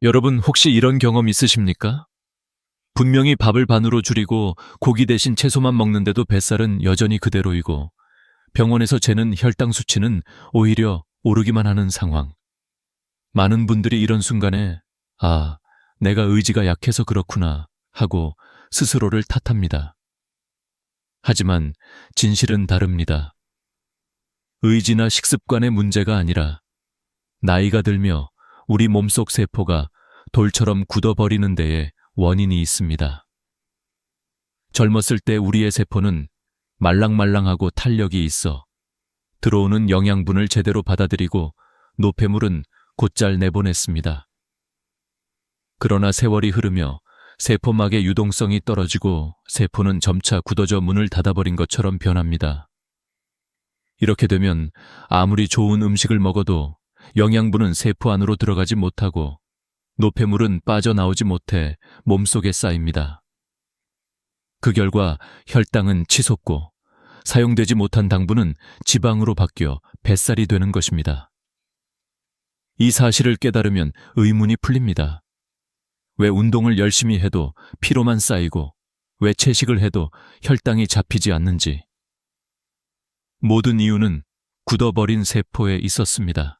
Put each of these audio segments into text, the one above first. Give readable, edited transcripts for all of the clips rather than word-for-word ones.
여러분 혹시 이런 경험 있으십니까? 분명히 밥을 반으로 줄이고 고기 대신 채소만 먹는데도 뱃살은 여전히 그대로이고 병원에서 재는 혈당 수치는 오히려 오르기만 하는 상황. 많은 분들이 이런 순간에 아, 내가 의지가 약해서 그렇구나 하고 스스로를 탓합니다. 하지만 진실은 다릅니다. 의지나 식습관의 문제가 아니라 나이가 들며 우리 몸속 세포가 돌처럼 굳어버리는 데에 원인이 있습니다. 젊었을 때 우리의 세포는 말랑말랑하고 탄력이 있어 들어오는 영양분을 제대로 받아들이고 노폐물은 곧잘 내보냈습니다. 그러나 세월이 흐르며 세포막의 유동성이 떨어지고 세포는 점차 굳어져 문을 닫아버린 것처럼 변합니다. 이렇게 되면 아무리 좋은 음식을 먹어도 영양분은 세포 안으로 들어가지 못하고 노폐물은 빠져나오지 못해 몸속에 쌓입니다. 그 결과 혈당은 치솟고 사용되지 못한 당분은 지방으로 바뀌어 뱃살이 되는 것입니다. 이 사실을 깨달으면 의문이 풀립니다. 왜 운동을 열심히 해도 피로만 쌓이고 왜 채식을 해도 혈당이 잡히지 않는지. 모든 이유는 굳어버린 세포에 있었습니다.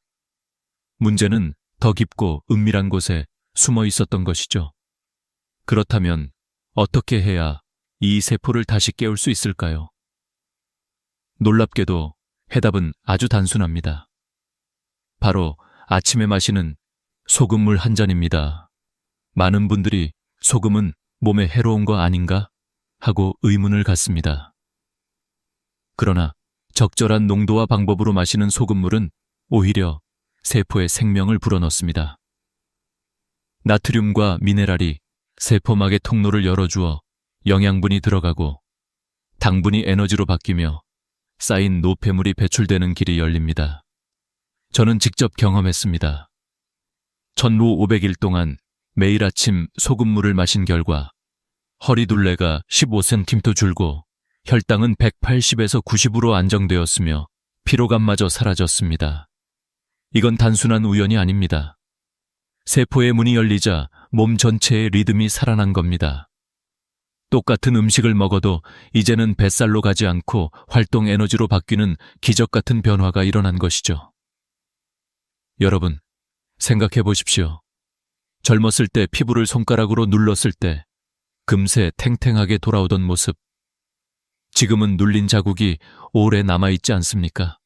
문제는 더 깊고 은밀한 곳에 숨어 있었던 것이죠. 그렇다면 어떻게 해야 이 세포를 다시 깨울 수 있을까요? 놀랍게도 해답은 아주 단순합니다. 바로 아침에 마시는 소금물 한 잔입니다. 많은 분들이 소금은 몸에 해로운 거 아닌가 하고 의문을 갖습니다. 그러나 적절한 농도와 방법으로 마시는 소금물은 오히려 세포에 생명을 불어넣습니다. 나트륨과 미네랄이 세포막의 통로를 열어주어 영양분이 들어가고 당분이 에너지로 바뀌며 쌓인 노폐물이 배출되는 길이 열립니다. 저는 직접 경험했습니다. 전후 500일 동안 매일 아침 소금물을 마신 결과 허리둘레가 15cm 줄고 혈당은 180에서 90으로 안정되었으며 피로감마저 사라졌습니다. 이건 단순한 우연이 아닙니다. 세포의 문이 열리자 몸 전체의 리듬이 살아난 겁니다. 똑같은 음식을 먹어도 이제는 뱃살로 가지 않고 활동 에너지로 바뀌는 기적 같은 변화가 일어난 것이죠. 여러분, 생각해 보십시오. 젊었을 때 피부를 손가락으로 눌렀을 때 금세 탱탱하게 돌아오던 모습. 지금은 눌린 자국이 오래 남아있지 않습니까?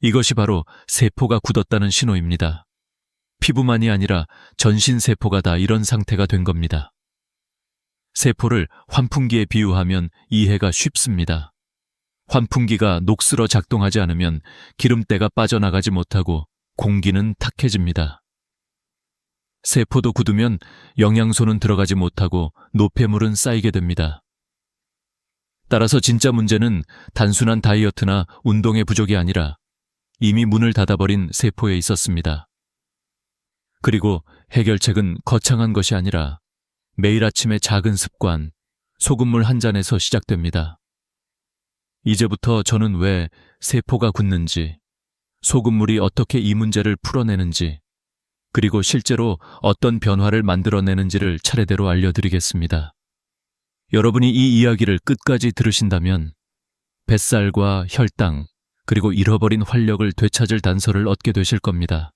이것이 바로 세포가 굳었다는 신호입니다. 피부만이 아니라 전신 세포가 다 이런 상태가 된 겁니다. 세포를 환풍기에 비유하면 이해가 쉽습니다. 환풍기가 녹슬어 작동하지 않으면 기름때가 빠져나가지 못하고 공기는 탁해집니다. 세포도 굳으면 영양소는 들어가지 못하고 노폐물은 쌓이게 됩니다. 따라서 진짜 문제는 단순한 다이어트나 운동의 부족이 아니라 이미 문을 닫아버린 세포에 있었습니다. 그리고 해결책은 거창한 것이 아니라 매일 아침의 작은 습관, 소금물 한 잔에서 시작됩니다. 이제부터 저는 왜 세포가 굳는지, 소금물이 어떻게 이 문제를 풀어내는지, 그리고 실제로 어떤 변화를 만들어내는지를 차례대로 알려드리겠습니다. 여러분이 이 이야기를 끝까지 들으신다면 뱃살과 혈당, 그리고 잃어버린 활력을 되찾을 단서를 얻게 되실 겁니다.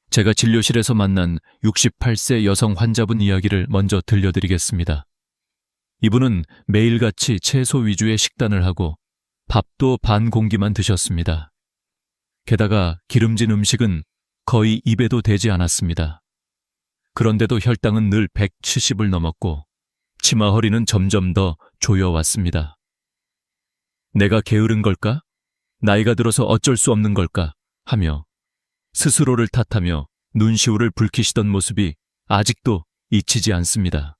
제가 진료실에서 만난 68세 여성 환자분 이야기를 먼저 들려드리겠습니다. 이분은 매일같이 채소 위주의 식단을 하고 밥도 반 공기만 드셨습니다. 게다가 기름진 음식은 거의 입에도 대지 않았습니다. 그런데도 혈당은 늘 170을 넘었고 치마 허리는 점점 더 조여왔습니다. 내가 게으른 걸까? 나이가 들어서 어쩔 수 없는 걸까? 하며 스스로를 탓하며 눈시울을 붉히시던 모습이 아직도 잊히지 않습니다.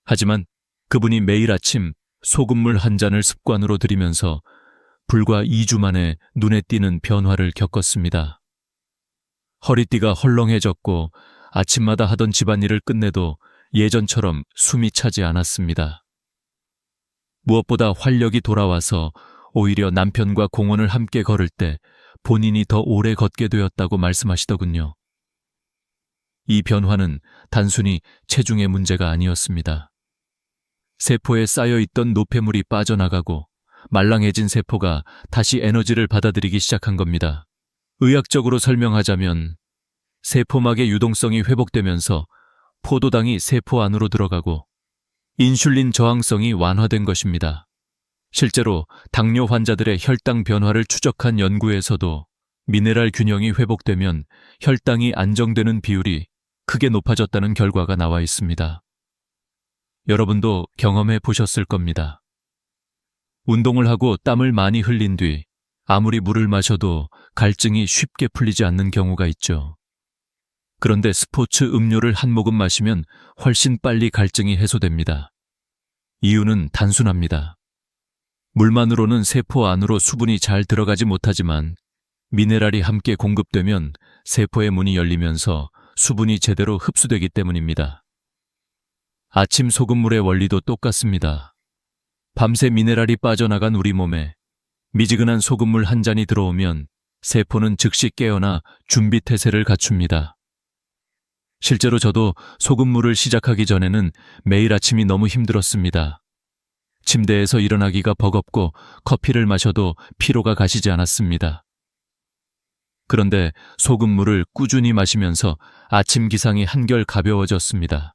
하지만 그분이 매일 아침 소금물 한 잔을 습관으로 들이면서 불과 2주 만에 눈에 띄는 변화를 겪었습니다. 허리띠가 헐렁해졌고 아침마다 하던 집안일을 끝내도 예전처럼 숨이 차지 않았습니다. 무엇보다 활력이 돌아와서 오히려 남편과 공원을 함께 걸을 때 본인이 더 오래 걷게 되었다고 말씀하시더군요. 이 변화는 단순히 체중의 문제가 아니었습니다. 세포에 쌓여있던 노폐물이 빠져나가고 말랑해진 세포가 다시 에너지를 받아들이기 시작한 겁니다. 의학적으로 설명하자면 세포막의 유동성이 회복되면서 포도당이 세포 안으로 들어가고 인슐린 저항성이 완화된 것입니다. 실제로 당뇨 환자들의 혈당 변화를 추적한 연구에서도 미네랄 균형이 회복되면 혈당이 안정되는 비율이 크게 높아졌다는 결과가 나와 있습니다. 여러분도 경험해 보셨을 겁니다. 운동을 하고 땀을 많이 흘린 뒤 아무리 물을 마셔도 갈증이 쉽게 풀리지 않는 경우가 있죠. 그런데 스포츠 음료를 한 모금 마시면 훨씬 빨리 갈증이 해소됩니다. 이유는 단순합니다. 물만으로는 세포 안으로 수분이 잘 들어가지 못하지만 미네랄이 함께 공급되면 세포의 문이 열리면서 수분이 제대로 흡수되기 때문입니다. 아침 소금물의 원리도 똑같습니다. 밤새 미네랄이 빠져나간 우리 몸에 미지근한 소금물 한 잔이 들어오면 세포는 즉시 깨어나 준비 태세를 갖춥니다. 실제로 저도 소금물을 시작하기 전에는 매일 아침이 너무 힘들었습니다. 침대에서 일어나기가 버겁고 커피를 마셔도 피로가 가시지 않았습니다. 그런데 소금물을 꾸준히 마시면서 아침 기상이 한결 가벼워졌습니다.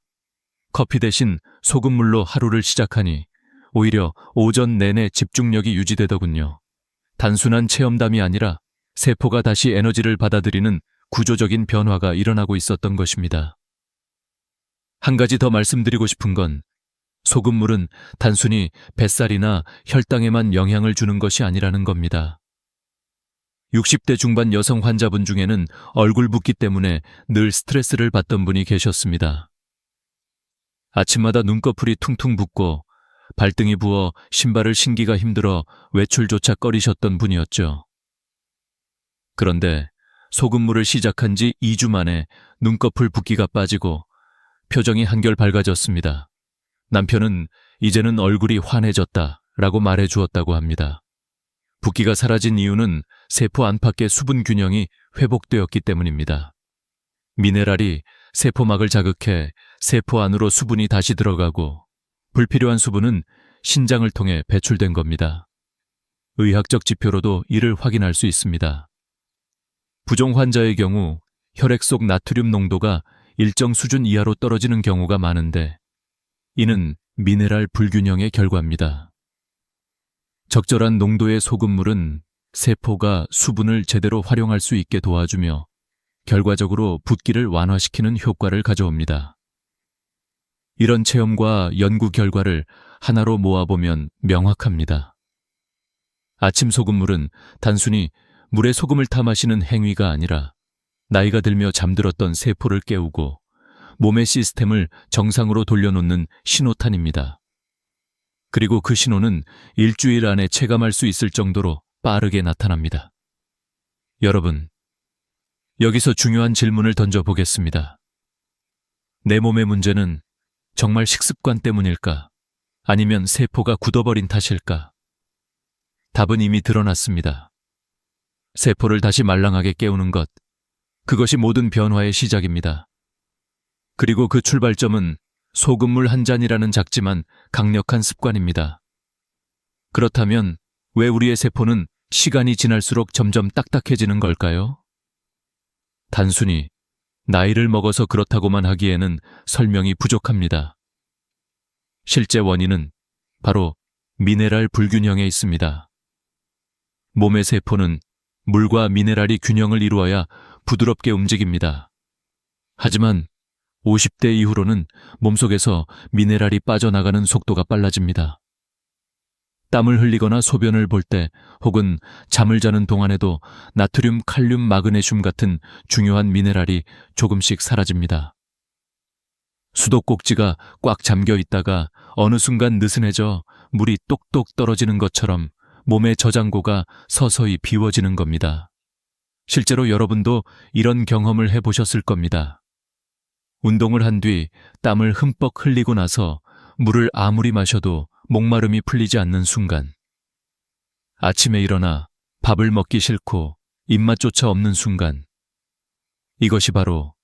커피 대신 소금물로 하루를 시작하니 오히려 오전 내내 집중력이 유지되더군요. 단순한 체험담이 아니라 세포가 다시 에너지를 받아들이는 구조적인 변화가 일어나고 있었던 것입니다. 한 가지 더 말씀드리고 싶은 건 소금물은 단순히 뱃살이나 혈당에만 영향을 주는 것이 아니라는 겁니다. 60대 중반 여성 환자분 중에는 얼굴 붓기 때문에 늘 스트레스를 받던 분이 계셨습니다. 아침마다 눈꺼풀이 퉁퉁 붓고 발등이 부어 신발을 신기가 힘들어 외출조차 꺼리셨던 분이었죠. 그런데 소금물을 시작한 지 2주 만에 눈꺼풀 붓기가 빠지고 표정이 한결 밝아졌습니다. 남편은 이제는 얼굴이 환해졌다라고 말해 주었다고 합니다. 붓기가 사라진 이유는 세포 안팎의 수분 균형이 회복되었기 때문입니다. 미네랄이 세포막을 자극해 세포 안으로 수분이 다시 들어가고 불필요한 수분은 신장을 통해 배출된 겁니다. 의학적 지표로도 이를 확인할 수 있습니다. 부종 환자의 경우 혈액 속 나트륨 농도가 일정 수준 이하로 떨어지는 경우가 많은데 이는 미네랄 불균형의 결과입니다. 적절한 농도의 소금물은 세포가 수분을 제대로 활용할 수 있게 도와주며 결과적으로 붓기를 완화시키는 효과를 가져옵니다. 이런 체험과 연구 결과를 하나로 모아보면 명확합니다. 아침 소금물은 단순히 물에 소금을 타 마시는 행위가 아니라 나이가 들며 잠들었던 세포를 깨우고 몸의 시스템을 정상으로 돌려놓는 신호탄입니다. 그리고 그 신호는 일주일 안에 체감할 수 있을 정도로 빠르게 나타납니다. 여러분, 여기서 중요한 질문을 던져보겠습니다. 내 몸의 문제는 정말 식습관 때문일까? 아니면 세포가 굳어버린 탓일까? 답은 이미 드러났습니다. 세포를 다시 말랑하게 깨우는 것, 그것이 모든 변화의 시작입니다. 그리고 그 출발점은 소금물 한 잔이라는 작지만 강력한 습관입니다. 그렇다면 왜 우리의 세포는 시간이 지날수록 점점 딱딱해지는 걸까요? 단순히 나이를 먹어서 그렇다고만 하기에는 설명이 부족합니다. 실제 원인은 바로 미네랄 불균형에 있습니다. 몸의 세포는 물과 미네랄이 균형을 이루어야 부드럽게 움직입니다. 하지만 50대 이후로는 몸속에서 미네랄이 빠져나가는 속도가 빨라집니다. 땀을 흘리거나 소변을 볼 때 혹은 잠을 자는 동안에도 나트륨, 칼륨, 마그네슘 같은 중요한 미네랄이 조금씩 사라집니다. 수도꼭지가 꽉 잠겨 있다가 어느 순간 느슨해져 물이 똑똑 떨어지는 것처럼 몸의 저장고가 서서히 비워지는 겁니다. 실제로 여러분도 이런 경험을 해보셨을 겁니다. 운동을 한 뒤 땀을 흠뻑 흘리고 나서 물을 아무리 마셔도 목마름이 풀리지 않는 순간, 아침에 일어나 밥을 먹기 싫고 입맛조차 없는 순간, 이것이 바로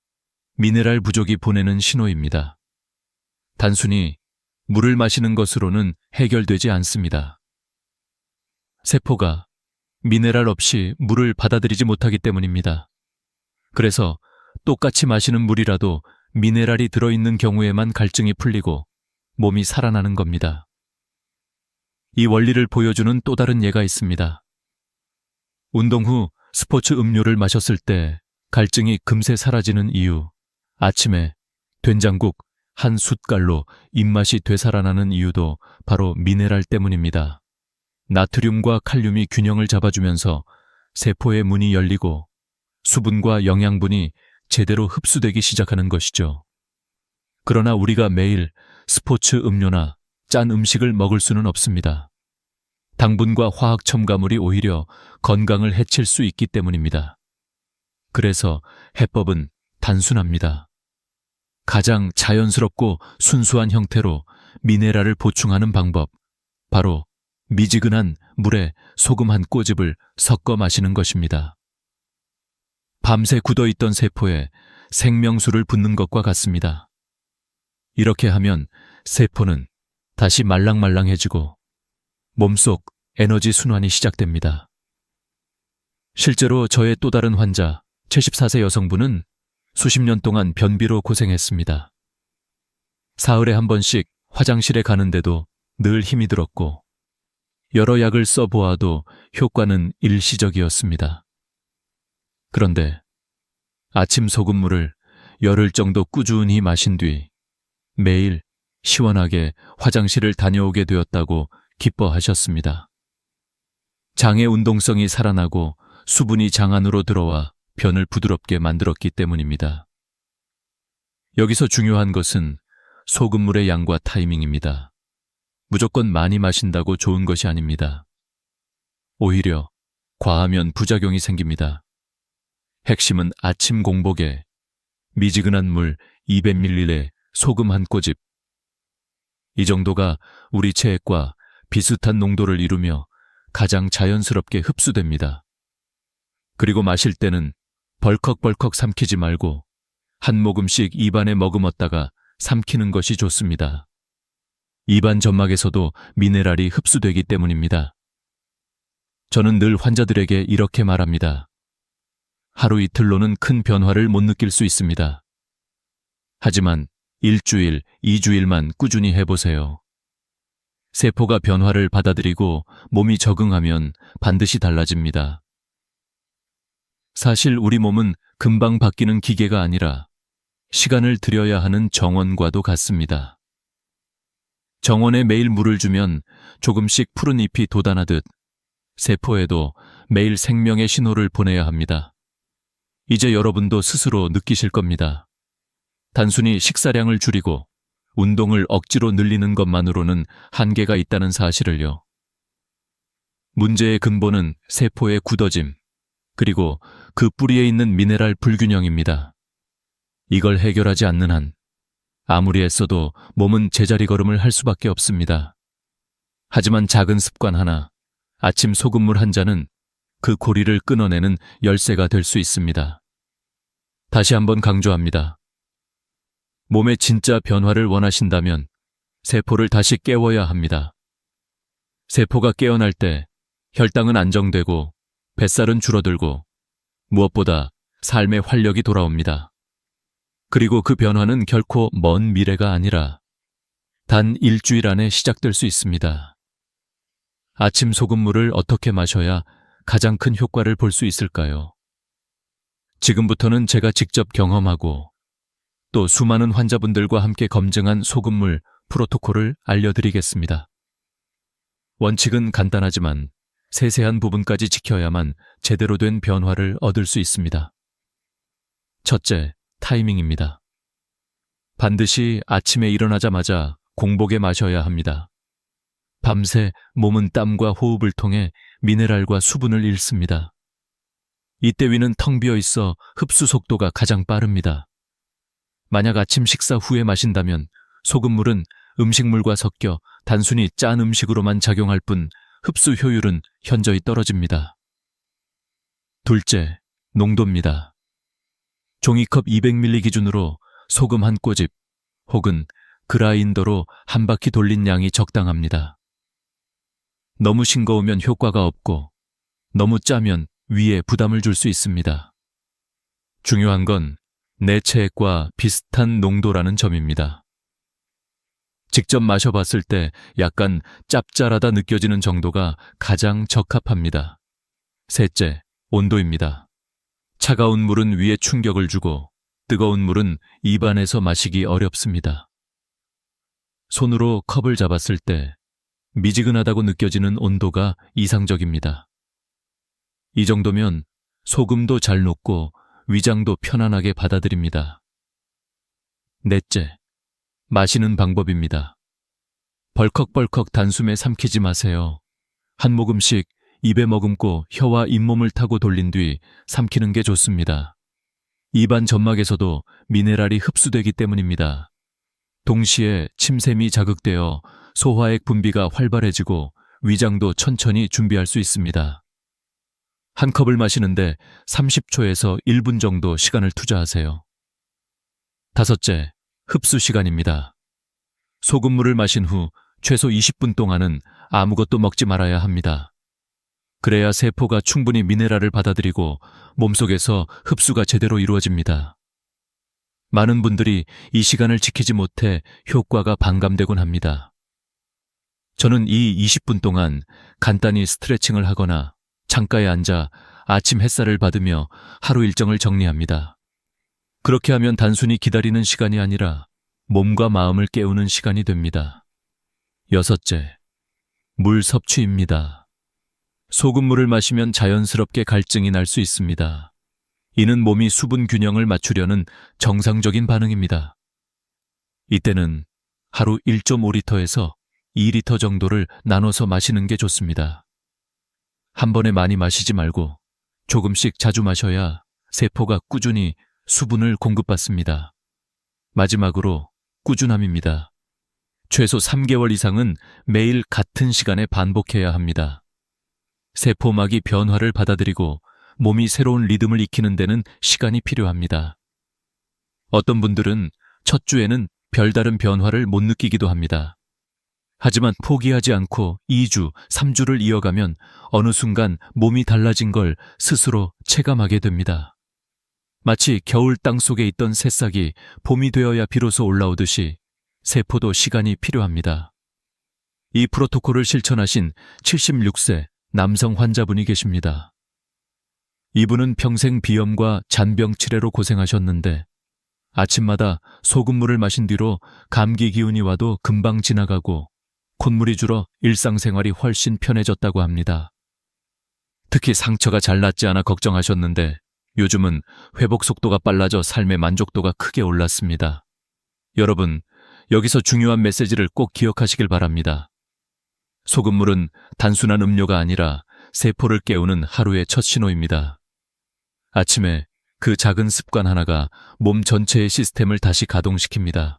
미네랄 부족이 보내는 신호입니다. 단순히 물을 마시는 것으로는 해결되지 않습니다. 세포가 미네랄 없이 물을 받아들이지 못하기 때문입니다. 그래서 똑같이 마시는 물이라도 미네랄이 들어있는 경우에만 갈증이 풀리고 몸이 살아나는 겁니다. 이 원리를 보여주는 또 다른 예가 있습니다. 운동 후 스포츠 음료를 마셨을 때 갈증이 금세 사라지는 이유, 아침에 된장국 한 숟갈로 입맛이 되살아나는 이유도 바로 미네랄 때문입니다. 나트륨과 칼륨이 균형을 잡아주면서 세포의 문이 열리고 수분과 영양분이 제대로 흡수되기 시작하는 것이죠. 그러나 우리가 매일 스포츠 음료나 짠 음식을 먹을 수는 없습니다. 당분과 화학 첨가물이 오히려 건강을 해칠 수 있기 때문입니다. 그래서 해법은 단순합니다. 가장 자연스럽고 순수한 형태로 미네랄을 보충하는 방법, 바로 미지근한 물에 소금 한 꼬집을 섞어 마시는 것입니다. 밤새 굳어있던 세포에 생명수를 붓는 것과 같습니다. 이렇게 하면 세포는 다시 말랑말랑해지고 몸속 에너지 순환이 시작됩니다. 실제로 저의 또 다른 환자, 74세 여성분은 수십 년 동안 변비로 고생했습니다. 사흘에 한 번씩 화장실에 가는데도 늘 힘이 들었고 여러 약을 써보아도 효과는 일시적이었습니다. 그런데 아침 소금물을 열흘 정도 꾸준히 마신 뒤 매일 시원하게 화장실을 다녀오게 되었다고 기뻐하셨습니다. 장의 운동성이 살아나고 수분이 장 안으로 들어와 변을 부드럽게 만들었기 때문입니다. 여기서 중요한 것은 소금물의 양과 타이밍입니다. 무조건 많이 마신다고 좋은 것이 아닙니다. 오히려 과하면 부작용이 생깁니다. 핵심은 아침 공복에 미지근한 물 200ml에 소금 한 꼬집. 이 정도가 우리 체액과 비슷한 농도를 이루며 가장 자연스럽게 흡수됩니다. 그리고 마실 때는 벌컥벌컥 삼키지 말고 한 모금씩 입안에 머금었다가 삼키는 것이 좋습니다. 입안 점막에서도 미네랄이 흡수되기 때문입니다. 저는 늘 환자들에게 이렇게 말합니다. 하루 이틀로는 큰 변화를 못 느낄 수 있습니다. 하지만 일주일, 2주일만 꾸준히 해보세요. 세포가 변화를 받아들이고 몸이 적응하면 반드시 달라집니다. 사실 우리 몸은 금방 바뀌는 기계가 아니라 시간을 들여야 하는 정원과도 같습니다. 정원에 매일 물을 주면 조금씩 푸른 잎이 돋아나듯 세포에도 매일 생명의 신호를 보내야 합니다. 이제 여러분도 스스로 느끼실 겁니다. 단순히 식사량을 줄이고 운동을 억지로 늘리는 것만으로는 한계가 있다는 사실을요. 문제의 근본은 세포의 굳어짐, 그리고 그 뿌리에 있는 미네랄 불균형입니다. 이걸 해결하지 않는 한 아무리 애써도 몸은 제자리 걸음을 할 수밖에 없습니다. 하지만 작은 습관 하나, 아침 소금물 한 잔은 그 고리를 끊어내는 열쇠가 될 수 있습니다. 다시 한번 강조합니다. 몸의 진짜 변화를 원하신다면 세포를 다시 깨워야 합니다. 세포가 깨어날 때 혈당은 안정되고 뱃살은 줄어들고 무엇보다 삶의 활력이 돌아옵니다. 그리고 그 변화는 결코 먼 미래가 아니라 단 일주일 안에 시작될 수 있습니다. 아침 소금물을 어떻게 마셔야 가장 큰 효과를 볼 수 있을까요? 지금부터는 제가 직접 경험하고 또 수많은 환자분들과 함께 검증한 소금물 프로토콜을 알려드리겠습니다. 원칙은 간단하지만 세세한 부분까지 지켜야만 제대로 된 변화를 얻을 수 있습니다. 첫째, 타이밍입니다. 반드시 아침에 일어나자마자 공복에 마셔야 합니다. 밤새 몸은 땀과 호흡을 통해 미네랄과 수분을 잃습니다. 이때 위는 텅 비어 있어 흡수 속도가 가장 빠릅니다. 만약 아침 식사 후에 마신다면 소금물은 음식물과 섞여 단순히 짠 음식으로만 작용할 뿐 흡수 효율은 현저히 떨어집니다. 둘째, 농도입니다. 종이컵 200ml 기준으로 소금 한 꼬집 혹은 그라인더로 한 바퀴 돌린 양이 적당합니다. 너무 싱거우면 효과가 없고 너무 짜면 위에 부담을 줄 수 있습니다. 중요한 건 내 체액과 비슷한 농도라는 점입니다. 직접 마셔봤을 때 약간 짭짤하다 느껴지는 정도가 가장 적합합니다. 셋째, 온도입니다. 차가운 물은 위에 충격을 주고 뜨거운 물은 입안에서 마시기 어렵습니다. 손으로 컵을 잡았을 때 미지근하다고 느껴지는 온도가 이상적입니다. 이 정도면 소금도 잘 녹고 위장도 편안하게 받아들입니다. 넷째, 마시는 방법입니다. 벌컥벌컥 단숨에 삼키지 마세요. 한 모금씩 입에 머금고 혀와 잇몸을 타고 돌린 뒤 삼키는 게 좋습니다. 입안 점막에서도 미네랄이 흡수되기 때문입니다. 동시에 침샘이 자극되어 소화액 분비가 활발해지고 위장도 천천히 준비할 수 있습니다. 한 컵을 마시는데 30초에서 1분 정도 시간을 투자하세요. 다섯째, 흡수 시간입니다. 소금물을 마신 후 최소 20분 동안은 아무것도 먹지 말아야 합니다. 그래야 세포가 충분히 미네랄을 받아들이고 몸속에서 흡수가 제대로 이루어집니다. 많은 분들이 이 시간을 지키지 못해 효과가 반감되곤 합니다. 저는 이 20분 동안 간단히 스트레칭을 하거나 창가에 앉아 아침 햇살을 받으며 하루 일정을 정리합니다. 그렇게 하면 단순히 기다리는 시간이 아니라 몸과 마음을 깨우는 시간이 됩니다. 여섯째, 물 섭취입니다. 소금물을 마시면 자연스럽게 갈증이 날 수 있습니다. 이는 몸이 수분 균형을 맞추려는 정상적인 반응입니다. 이때는 하루 1.5리터에서 2리터 정도를 나눠서 마시는 게 좋습니다. 한 번에 많이 마시지 말고 조금씩 자주 마셔야 세포가 꾸준히 수분을 공급받습니다. 마지막으로 꾸준함입니다. 최소 3개월 이상은 매일 같은 시간에 반복해야 합니다. 세포막이 변화를 받아들이고 몸이 새로운 리듬을 익히는 데는 시간이 필요합니다. 어떤 분들은 첫 주에는 별다른 변화를 못 느끼기도 합니다. 하지만 포기하지 않고 2주, 3주를 이어가면 어느 순간 몸이 달라진 걸 스스로 체감하게 됩니다. 마치 겨울 땅 속에 있던 새싹이 봄이 되어야 비로소 올라오듯이 세포도 시간이 필요합니다. 이 프로토콜을 실천하신 76세 남성 환자분이 계십니다. 이분은 평생 비염과 잔병 치레로 고생하셨는데 아침마다 소금물을 마신 뒤로 감기 기운이 와도 금방 지나가고 콧물이 줄어 일상생활이 훨씬 편해졌다고 합니다. 특히 상처가 잘 낫지 않아 걱정하셨는데 요즘은 회복 속도가 빨라져 삶의 만족도가 크게 올랐습니다. 여러분, 여기서 중요한 메시지를 꼭 기억하시길 바랍니다. 소금물은 단순한 음료가 아니라 세포를 깨우는 하루의 첫 신호입니다. 아침에 그 작은 습관 하나가 몸 전체의 시스템을 다시 가동시킵니다.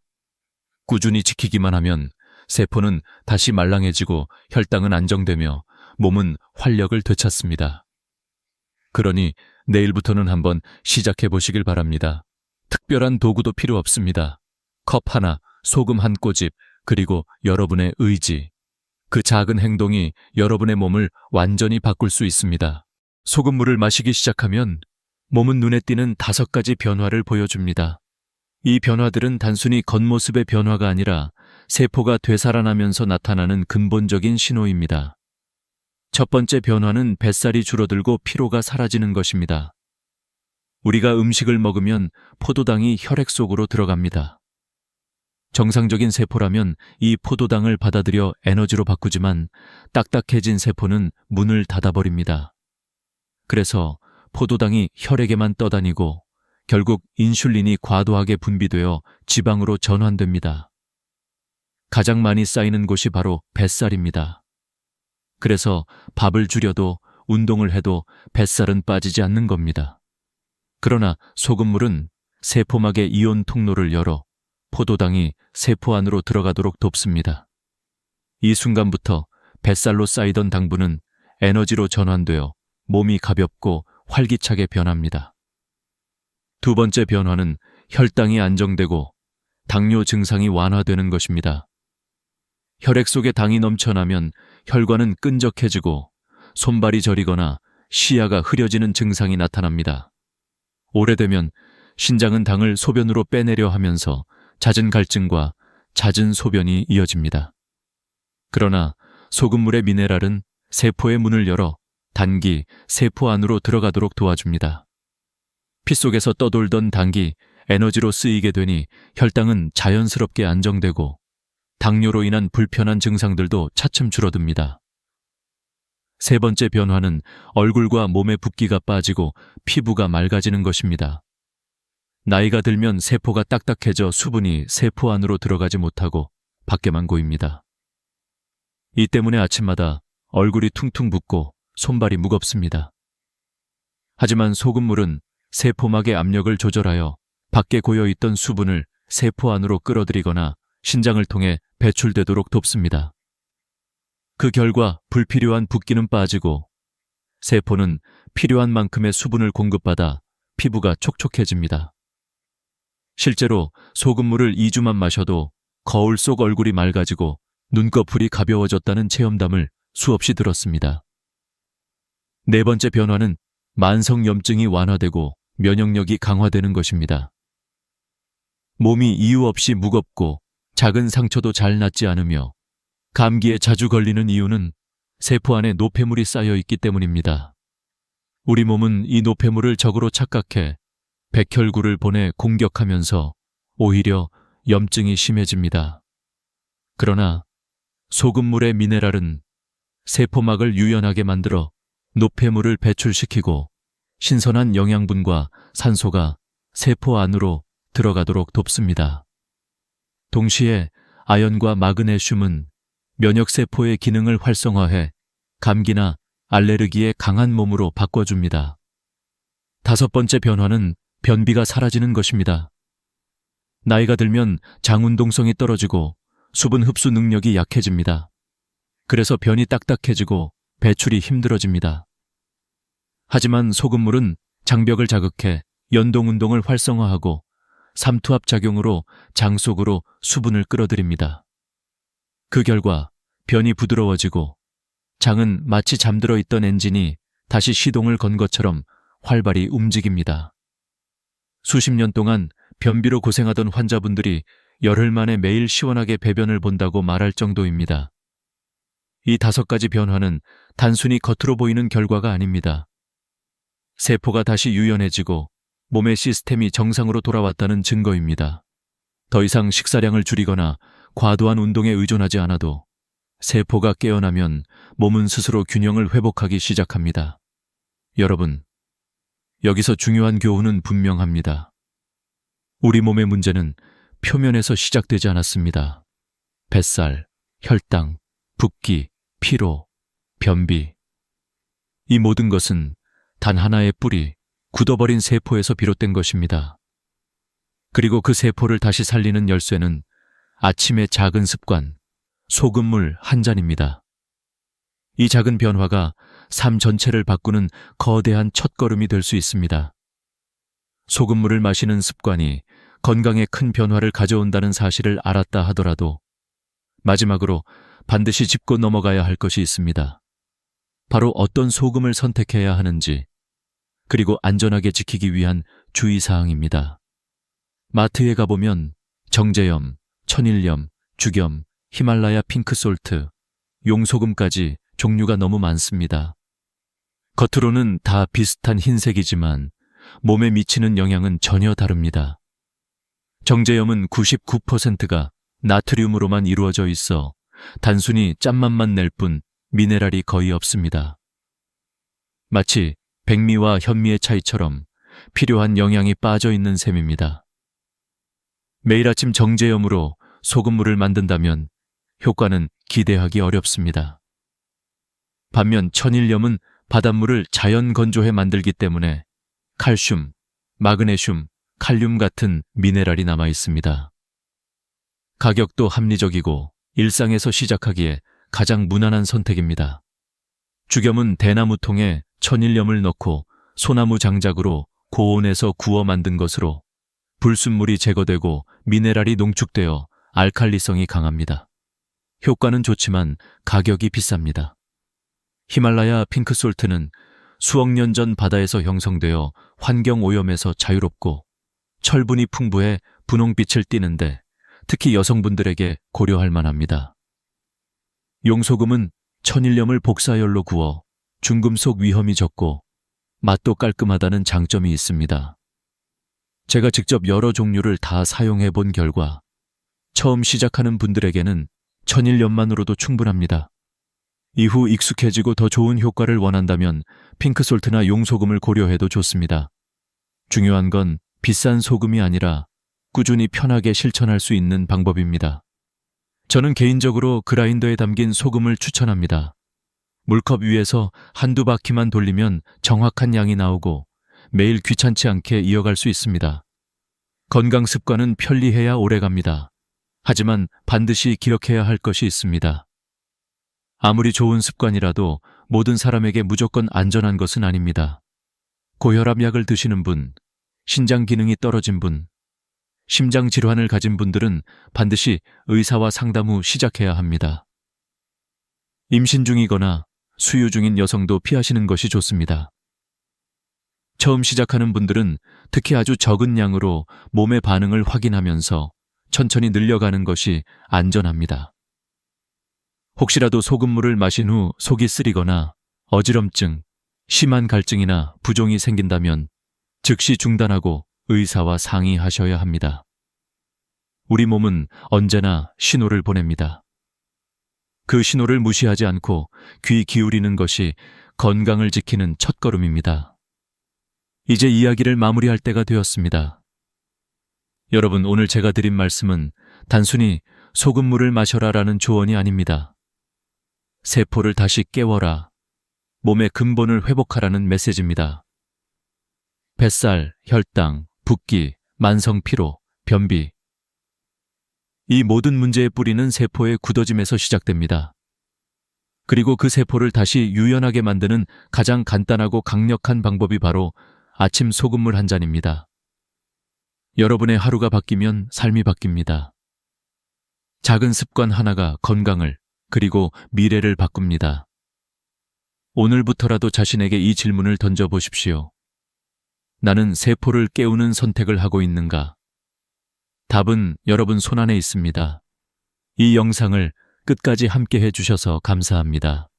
꾸준히 지키기만 하면 세포는 다시 말랑해지고 혈당은 안정되며 몸은 활력을 되찾습니다. 그러니 내일부터는 한번 시작해 보시길 바랍니다. 특별한 도구도 필요 없습니다. 컵 하나, 소금 한 꼬집, 그리고 여러분의 의지. 그 작은 행동이 여러분의 몸을 완전히 바꿀 수 있습니다. 소금물을 마시기 시작하면 몸은 눈에 띄는 5가지 변화를 보여줍니다. 이 변화들은 단순히 겉모습의 변화가 아니라 세포가 되살아나면서 나타나는 근본적인 신호입니다. 첫 번째 변화는 뱃살이 줄어들고 피로가 사라지는 것입니다. 우리가 음식을 먹으면 포도당이 혈액 속으로 들어갑니다. 정상적인 세포라면 이 포도당을 받아들여 에너지로 바꾸지만 딱딱해진 세포는 문을 닫아버립니다. 그래서 포도당이 혈액에만 떠다니고 결국 인슐린이 과도하게 분비되어 지방으로 전환됩니다. 가장 많이 쌓이는 곳이 바로 뱃살입니다. 그래서 밥을 줄여도 운동을 해도 뱃살은 빠지지 않는 겁니다. 그러나 소금물은 세포막의 이온 통로를 열어 포도당이 세포 안으로 들어가도록 돕습니다. 이 순간부터 뱃살로 쌓이던 당분은 에너지로 전환되어 몸이 가볍고 활기차게 변합니다. 두 번째 변화는 혈당이 안정되고 당뇨 증상이 완화되는 것입니다. 혈액 속에 당이 넘쳐나면 혈관은 끈적해지고 손발이 저리거나 시야가 흐려지는 증상이 나타납니다. 오래되면 신장은 당을 소변으로 빼내려 하면서 잦은 갈증과 잦은 소변이 이어집니다. 그러나 소금물의 미네랄은 세포의 문을 열어 단기 세포 안으로 들어가도록 도와줍니다. 피 속에서 떠돌던 당이 에너지로 쓰이게 되니 혈당은 자연스럽게 안정되고 당뇨로 인한 불편한 증상들도 차츰 줄어듭니다. 세 번째 변화는 얼굴과 몸의 붓기가 빠지고 피부가 맑아지는 것입니다. 나이가 들면 세포가 딱딱해져 수분이 세포 안으로 들어가지 못하고 밖에만 고입니다. 이 때문에 아침마다 얼굴이 퉁퉁 붓고 손발이 무겁습니다. 하지만 소금물은 세포막의 압력을 조절하여 밖에 고여있던 수분을 세포 안으로 끌어들이거나 신장을 통해 배출되도록 돕습니다. 그 결과 불필요한 붓기는 빠지고 세포는 필요한 만큼의 수분을 공급받아 피부가 촉촉해집니다. 실제로 소금물을 2주만 마셔도 거울 속 얼굴이 맑아지고 눈꺼풀이 가벼워졌다는 체험담을 수없이 들었습니다. 네 번째 변화는 만성염증이 완화되고 면역력이 강화되는 것입니다. 몸이 이유 없이 무겁고 작은 상처도 잘 낫지 않으며 감기에 자주 걸리는 이유는 세포 안에 노폐물이 쌓여 있기 때문입니다. 우리 몸은 이 노폐물을 적으로 착각해 백혈구를 보내 공격하면서 오히려 염증이 심해집니다. 그러나 소금물의 미네랄은 세포막을 유연하게 만들어 노폐물을 배출시키고 신선한 영양분과 산소가 세포 안으로 들어가도록 돕습니다. 동시에 아연과 마그네슘은 면역세포의 기능을 활성화해 감기나 알레르기에 강한 몸으로 바꿔줍니다. 다섯 번째 변화는 변비가 사라지는 것입니다. 나이가 들면 장운동성이 떨어지고 수분 흡수 능력이 약해집니다. 그래서 변이 딱딱해지고 배출이 힘들어집니다. 하지만 소금물은 장벽을 자극해 연동운동을 활성화하고 삼투압 작용으로 장 속으로 수분을 끌어들입니다. 그 결과 변이 부드러워지고 장은 마치 잠들어 있던 엔진이 다시 시동을 건 것처럼 활발히 움직입니다. 수십 년 동안 변비로 고생하던 환자분들이 열흘 만에 매일 시원하게 배변을 본다고 말할 정도입니다. 이 5가지 변화는 단순히 겉으로 보이는 결과가 아닙니다. 세포가 다시 유연해지고 몸의 시스템이 정상으로 돌아왔다는 증거입니다. 더 이상 식사량을 줄이거나 과도한 운동에 의존하지 않아도 세포가 깨어나면 몸은 스스로 균형을 회복하기 시작합니다. 여러분, 여기서 중요한 교훈은 분명합니다. 우리 몸의 문제는 표면에서 시작되지 않았습니다. 뱃살, 혈당, 붓기, 피로, 변비. 이 모든 것은 단 하나의 뿌리, 굳어버린 세포에서 비롯된 것입니다. 그리고 그 세포를 다시 살리는 열쇠는 아침의 작은 습관, 소금물 한 잔입니다. 이 작은 변화가 삶 전체를 바꾸는 거대한 첫걸음이 될 수 있습니다. 소금물을 마시는 습관이 건강에 큰 변화를 가져온다는 사실을 알았다 하더라도 마지막으로 반드시 짚고 넘어가야 할 것이 있습니다. 바로 어떤 소금을 선택해야 하는지, 그리고 안전하게 지키기 위한 주의사항입니다. 마트에 가보면 정제염, 천일염, 죽염, 히말라야 핑크솔트, 용소금까지 종류가 너무 많습니다. 겉으로는 다 비슷한 흰색이지만 몸에 미치는 영향은 전혀 다릅니다. 정제염은 99%가 나트륨으로만 이루어져 있어 단순히 짠맛만 낼 뿐 미네랄이 거의 없습니다. 마치 백미와 현미의 차이처럼 필요한 영양이 빠져 있는 셈입니다. 매일 아침 정제염으로 소금물을 만든다면 효과는 기대하기 어렵습니다. 반면 천일염은 바닷물을 자연 건조해 만들기 때문에 칼슘, 마그네슘, 칼륨 같은 미네랄이 남아 있습니다. 가격도 합리적이고 일상에서 시작하기에 가장 무난한 선택입니다. 죽염은 대나무통에 천일염을 넣고 소나무 장작으로 고온에서 구워 만든 것으로 불순물이 제거되고 미네랄이 농축되어 알칼리성이 강합니다. 효과는 좋지만 가격이 비쌉니다. 히말라야 핑크솔트는 수억 년 전 바다에서 형성되어 환경 오염에서 자유롭고 철분이 풍부해 분홍빛을 띠는데 특히 여성분들에게 고려할 만합니다. 용소금은 천일염을 복사열로 구워 중금속 위험이 적고 맛도 깔끔하다는 장점이 있습니다. 제가 직접 여러 종류를 다 사용해 본 결과 처음 시작하는 분들에게는 천일염만으로도 충분합니다. 이후 익숙해지고 더 좋은 효과를 원한다면 핑크솔트나 용소금을 고려해도 좋습니다. 중요한 건 비싼 소금이 아니라 꾸준히 편하게 실천할 수 있는 방법입니다. 저는 개인적으로 그라인더에 담긴 소금을 추천합니다. 물컵 위에서 한두 바퀴만 돌리면 정확한 양이 나오고 매일 귀찮지 않게 이어갈 수 있습니다. 건강 습관은 편리해야 오래갑니다. 하지만 반드시 기억해야 할 것이 있습니다. 아무리 좋은 습관이라도 모든 사람에게 무조건 안전한 것은 아닙니다. 고혈압 약을 드시는 분, 신장 기능이 떨어진 분, 심장 질환을 가진 분들은 반드시 의사와 상담 후 시작해야 합니다. 임신 중이거나 수유 중인 여성도 피하시는 것이 좋습니다. 처음 시작하는 분들은 특히 아주 적은 양으로 몸의 반응을 확인하면서 천천히 늘려가는 것이 안전합니다. 혹시라도 소금물을 마신 후 속이 쓰리거나 어지럼증, 심한 갈증이나 부종이 생긴다면 즉시 중단하고 의사와 상의하셔야 합니다. 우리 몸은 언제나 신호를 보냅니다. 그 신호를 무시하지 않고 귀 기울이는 것이 건강을 지키는 첫걸음입니다. 이제 이야기를 마무리할 때가 되었습니다. 여러분, 오늘 제가 드린 말씀은 단순히 소금물을 마셔라라는 조언이 아닙니다. 세포를 다시 깨워라, 몸의 근본을 회복하라는 메시지입니다. 뱃살, 혈당, 붓기, 만성 피로, 변비. 이 모든 문제의 뿌리는 세포의 굳어짐에서 시작됩니다. 그리고 그 세포를 다시 유연하게 만드는 가장 간단하고 강력한 방법이 바로 아침 소금물 한 잔입니다. 여러분의 하루가 바뀌면 삶이 바뀝니다. 작은 습관 하나가 건강을 그리고 미래를 바꿉니다. 오늘부터라도 자신에게 이 질문을 던져보십시오. 나는 세포를 깨우는 선택을 하고 있는가? 답은 여러분 손안에 있습니다. 이 영상을 끝까지 함께 해주셔서 감사합니다.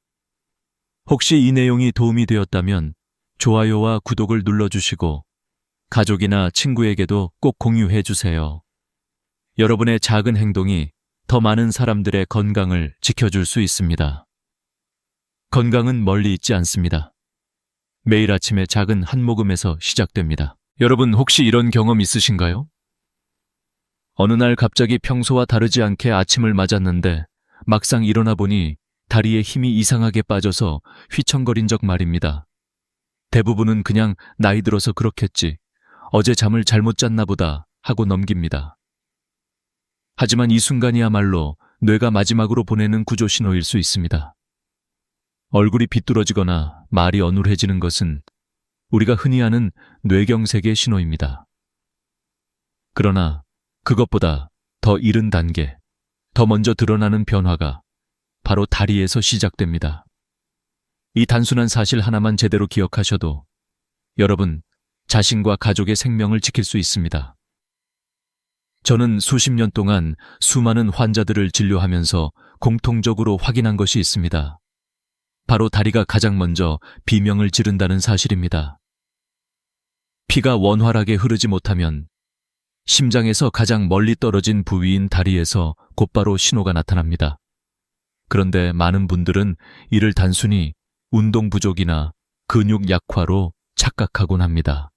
혹시 이 내용이 도움이 되었다면 좋아요와 구독을 눌러주시고 가족이나 친구에게도 꼭 공유해 주세요. 여러분의 작은 행동이 더 많은 사람들의 건강을 지켜줄 수 있습니다. 건강은 멀리 있지 않습니다. 매일 아침에 작은 한 모금에서 시작됩니다. 여러분 혹시 이런 경험 있으신가요? 어느 날 갑자기 평소와 다르지 않게 아침을 맞았는데 막상 일어나 보니 다리에 힘이 이상하게 빠져서 휘청거린 적 말입니다. 대부분은 그냥 나이 들어서 그렇겠지, 어제 잠을 잘못 잤나 보다 하고 넘깁니다. 하지만 이 순간이야말로 뇌가 마지막으로 보내는 구조 신호일 수 있습니다. 얼굴이 비뚤어지거나 말이 어눌해지는 것은 우리가 흔히 아는 뇌경색의 신호입니다. 그러나 그것보다 더 이른 단계, 더 먼저 드러나는 변화가 바로 다리에서 시작됩니다. 이 단순한 사실 하나만 제대로 기억하셔도 여러분 자신과 가족의 생명을 지킬 수 있습니다. 저는 수십 년 동안 수많은 환자들을 진료하면서 공통적으로 확인한 것이 있습니다. 바로 다리가 가장 먼저 비명을 지른다는 사실입니다. 피가 원활하게 흐르지 못하면 심장에서 가장 멀리 떨어진 부위인 다리에서 곧바로 신호가 나타납니다. 그런데 많은 분들은 이를 단순히 운동 부족이나 근육 약화로 착각하곤 합니다.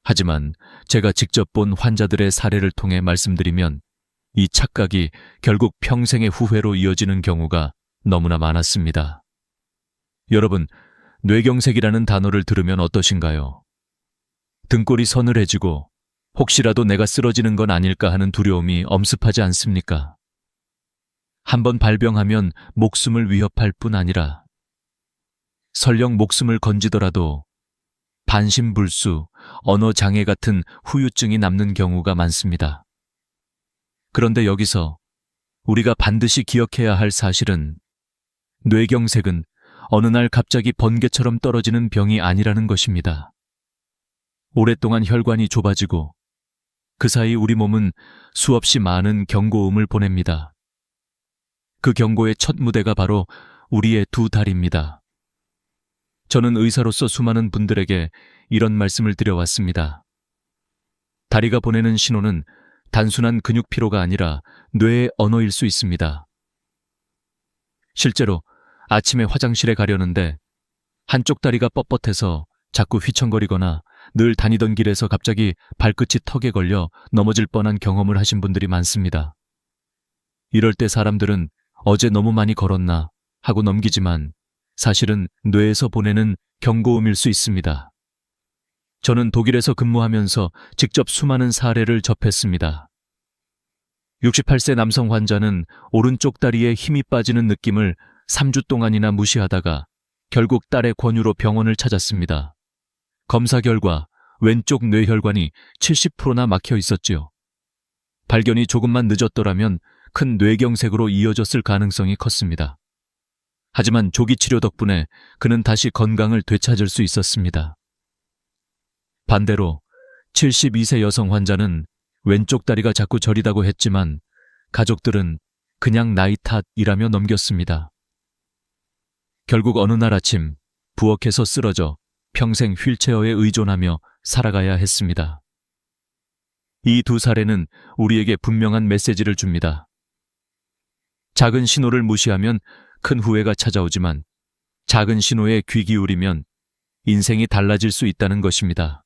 하지만 제가 직접 본 환자들의 사례를 통해 말씀드리면 이 착각이 결국 평생의 후회로 이어지는 경우가 너무나 많았습니다. 여러분, 뇌경색이라는 단어를 들으면 어떠신가요? 등골이 서늘해지고 혹시라도 내가 쓰러지는 건 아닐까 하는 두려움이 엄습하지 않습니까? 한번 발병하면 목숨을 위협할 뿐 아니라 설령 목숨을 건지더라도 반신불수, 언어 장애 같은 후유증이 남는 경우가 많습니다. 그런데 여기서 우리가 반드시 기억해야 할 사실은 뇌경색은 어느 날 갑자기 번개처럼 떨어지는 병이 아니라는 것입니다. 오랫동안 혈관이 좁아지고 그 사이 우리 몸은 수없이 많은 경고음을 보냅니다. 그 경고의 첫 무대가 바로 우리의 두 다리입니다. 저는 의사로서 수많은 분들에게 이런 말씀을 드려왔습니다. 다리가 보내는 신호는 단순한 근육 피로가 아니라 뇌의 언어일 수 있습니다. 실제로 아침에 화장실에 가려는데 한쪽 다리가 뻣뻣해서 자꾸 휘청거리거나 늘 다니던 길에서 갑자기 발끝이 턱에 걸려 넘어질 뻔한 경험을 하신 분들이 많습니다. 이럴 때 사람들은 어제 너무 많이 걸었나 하고 넘기지만 사실은 뇌에서 보내는 경고음일 수 있습니다. 저는 독일에서 근무하면서 직접 수많은 사례를 접했습니다. 68세 남성 환자는 오른쪽 다리에 힘이 빠지는 느낌을 3주 동안이나 무시하다가 결국 딸의 권유로 병원을 찾았습니다. 검사 결과 왼쪽 뇌혈관이 70%나 막혀 있었지요. 발견이 조금만 늦었더라면 큰 뇌경색으로 이어졌을 가능성이 컸습니다. 하지만 조기 치료 덕분에 그는 다시 건강을 되찾을 수 있었습니다. 반대로 72세 여성 환자는 왼쪽 다리가 자꾸 저리다고 했지만 가족들은 그냥 나이 탓이라며 넘겼습니다. 결국 어느 날 아침 부엌에서 쓰러져 평생 휠체어에 의존하며 살아가야 했습니다. 이 두 사례는 우리에게 분명한 메시지를 줍니다. 작은 신호를 무시하면 큰 후회가 찾아오지만 작은 신호에 귀 기울이면 인생이 달라질 수 있다는 것입니다.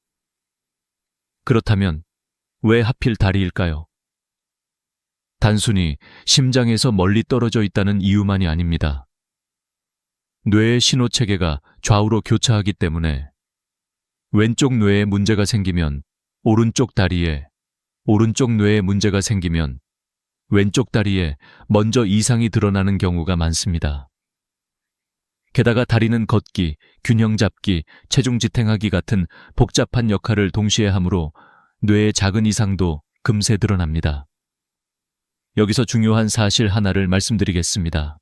그렇다면 왜 하필 다리일까요? 단순히 심장에서 멀리 떨어져 있다는 이유만이 아닙니다. 뇌의 신호 체계가 좌우로 교차하기 때문에 왼쪽 뇌에 문제가 생기면 오른쪽 다리에, 오른쪽 뇌에 문제가 생기면 왼쪽 다리에 먼저 이상이 드러나는 경우가 많습니다. 게다가 다리는 걷기, 균형 잡기, 체중 지탱하기 같은 복잡한 역할을 동시에 하므로 뇌의 작은 이상도 금세 드러납니다. 여기서 중요한 사실 하나를 말씀드리겠습니다.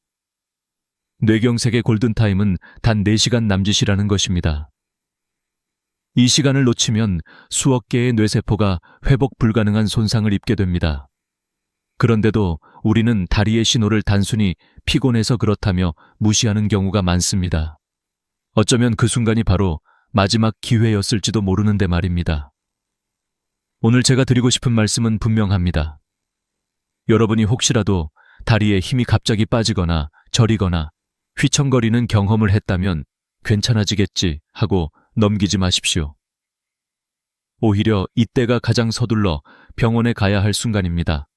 뇌경색의 골든타임은 단 4시간 남짓이라는 것입니다. 이 시간을 놓치면 수억 개의 뇌세포가 회복 불가능한 손상을 입게 됩니다. 그런데도 우리는 다리의 신호를 단순히 피곤해서 그렇다며 무시하는 경우가 많습니다. 어쩌면 그 순간이 바로 마지막 기회였을지도 모르는데 말입니다. 오늘 제가 드리고 싶은 말씀은 분명합니다. 여러분이 혹시라도 다리에 힘이 갑자기 빠지거나 저리거나 휘청거리는 경험을 했다면 괜찮아지겠지 하고 넘기지 마십시오. 오히려 이때가 가장 서둘러 병원에 가야 할 순간입니다.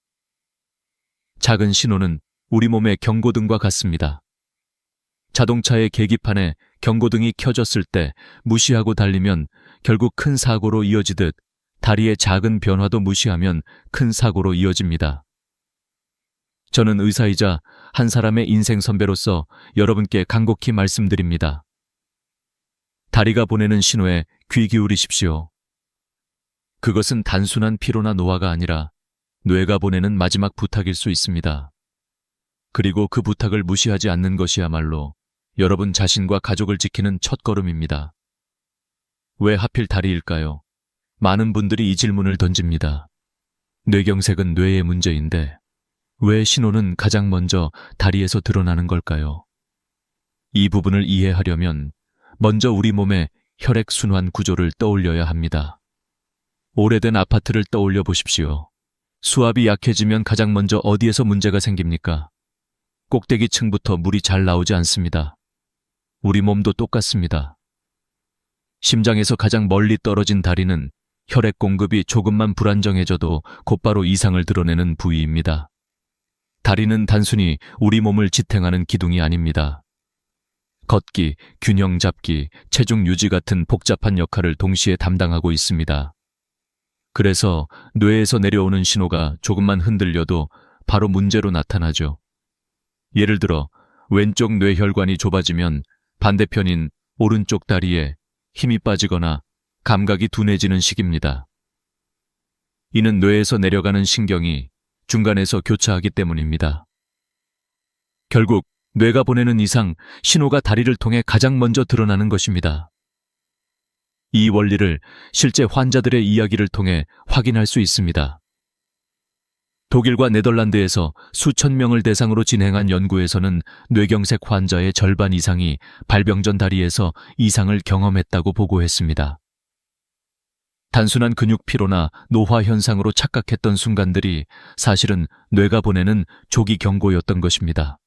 작은 신호는 우리 몸의 경고등과 같습니다. 자동차의 계기판에 경고등이 켜졌을 때 무시하고 달리면 결국 큰 사고로 이어지듯 다리의 작은 변화도 무시하면 큰 사고로 이어집니다. 저는 의사이자 한 사람의 인생 선배로서 여러분께 간곡히 말씀드립니다. 다리가 보내는 신호에 귀 기울이십시오. 그것은 단순한 피로나 노화가 아니라 뇌가 보내는 마지막 부탁일 수 있습니다. 그리고 그 부탁을 무시하지 않는 것이야말로 여러분 자신과 가족을 지키는 첫걸음입니다. 왜 하필 다리일까요? 많은 분들이 이 질문을 던집니다. 뇌경색은 뇌의 문제인데 왜 신호는 가장 먼저 다리에서 드러나는 걸까요? 이 부분을 이해하려면 먼저 우리 몸의 혈액순환 구조를 떠올려야 합니다. 오래된 아파트를 떠올려 보십시오. 수압이 약해지면 가장 먼저 어디에서 문제가 생깁니까? 꼭대기층부터 물이 잘 나오지 않습니다. 우리 몸도 똑같습니다. 심장에서 가장 멀리 떨어진 다리는 혈액 공급이 조금만 불안정해져도 곧바로 이상을 드러내는 부위입니다. 다리는 단순히 우리 몸을 지탱하는 기둥이 아닙니다. 걷기, 균형 잡기, 체중 유지 같은 복잡한 역할을 동시에 담당하고 있습니다. 그래서 뇌에서 내려오는 신호가 조금만 흔들려도 바로 문제로 나타나죠. 예를 들어 왼쪽 뇌혈관이 좁아지면 반대편인 오른쪽 다리에 힘이 빠지거나 감각이 둔해지는 시기입니다. 이는 뇌에서 내려가는 신경이 중간에서 교차하기 때문입니다. 결국 뇌가 보내는 이상, 신호가 다리를 통해 가장 먼저 드러나는 것입니다. 이 원리를 실제 환자들의 이야기를 통해 확인할 수 있습니다. 독일과 네덜란드에서 수천 명을 대상으로 진행한 연구에서는 뇌경색 환자의 절반 이상이 발병 전 다리에서 이상을 경험했다고 보고했습니다. 단순한 근육 피로나 노화 현상으로 착각했던 순간들이 사실은 뇌가 보내는 조기 경고였던 것입니다.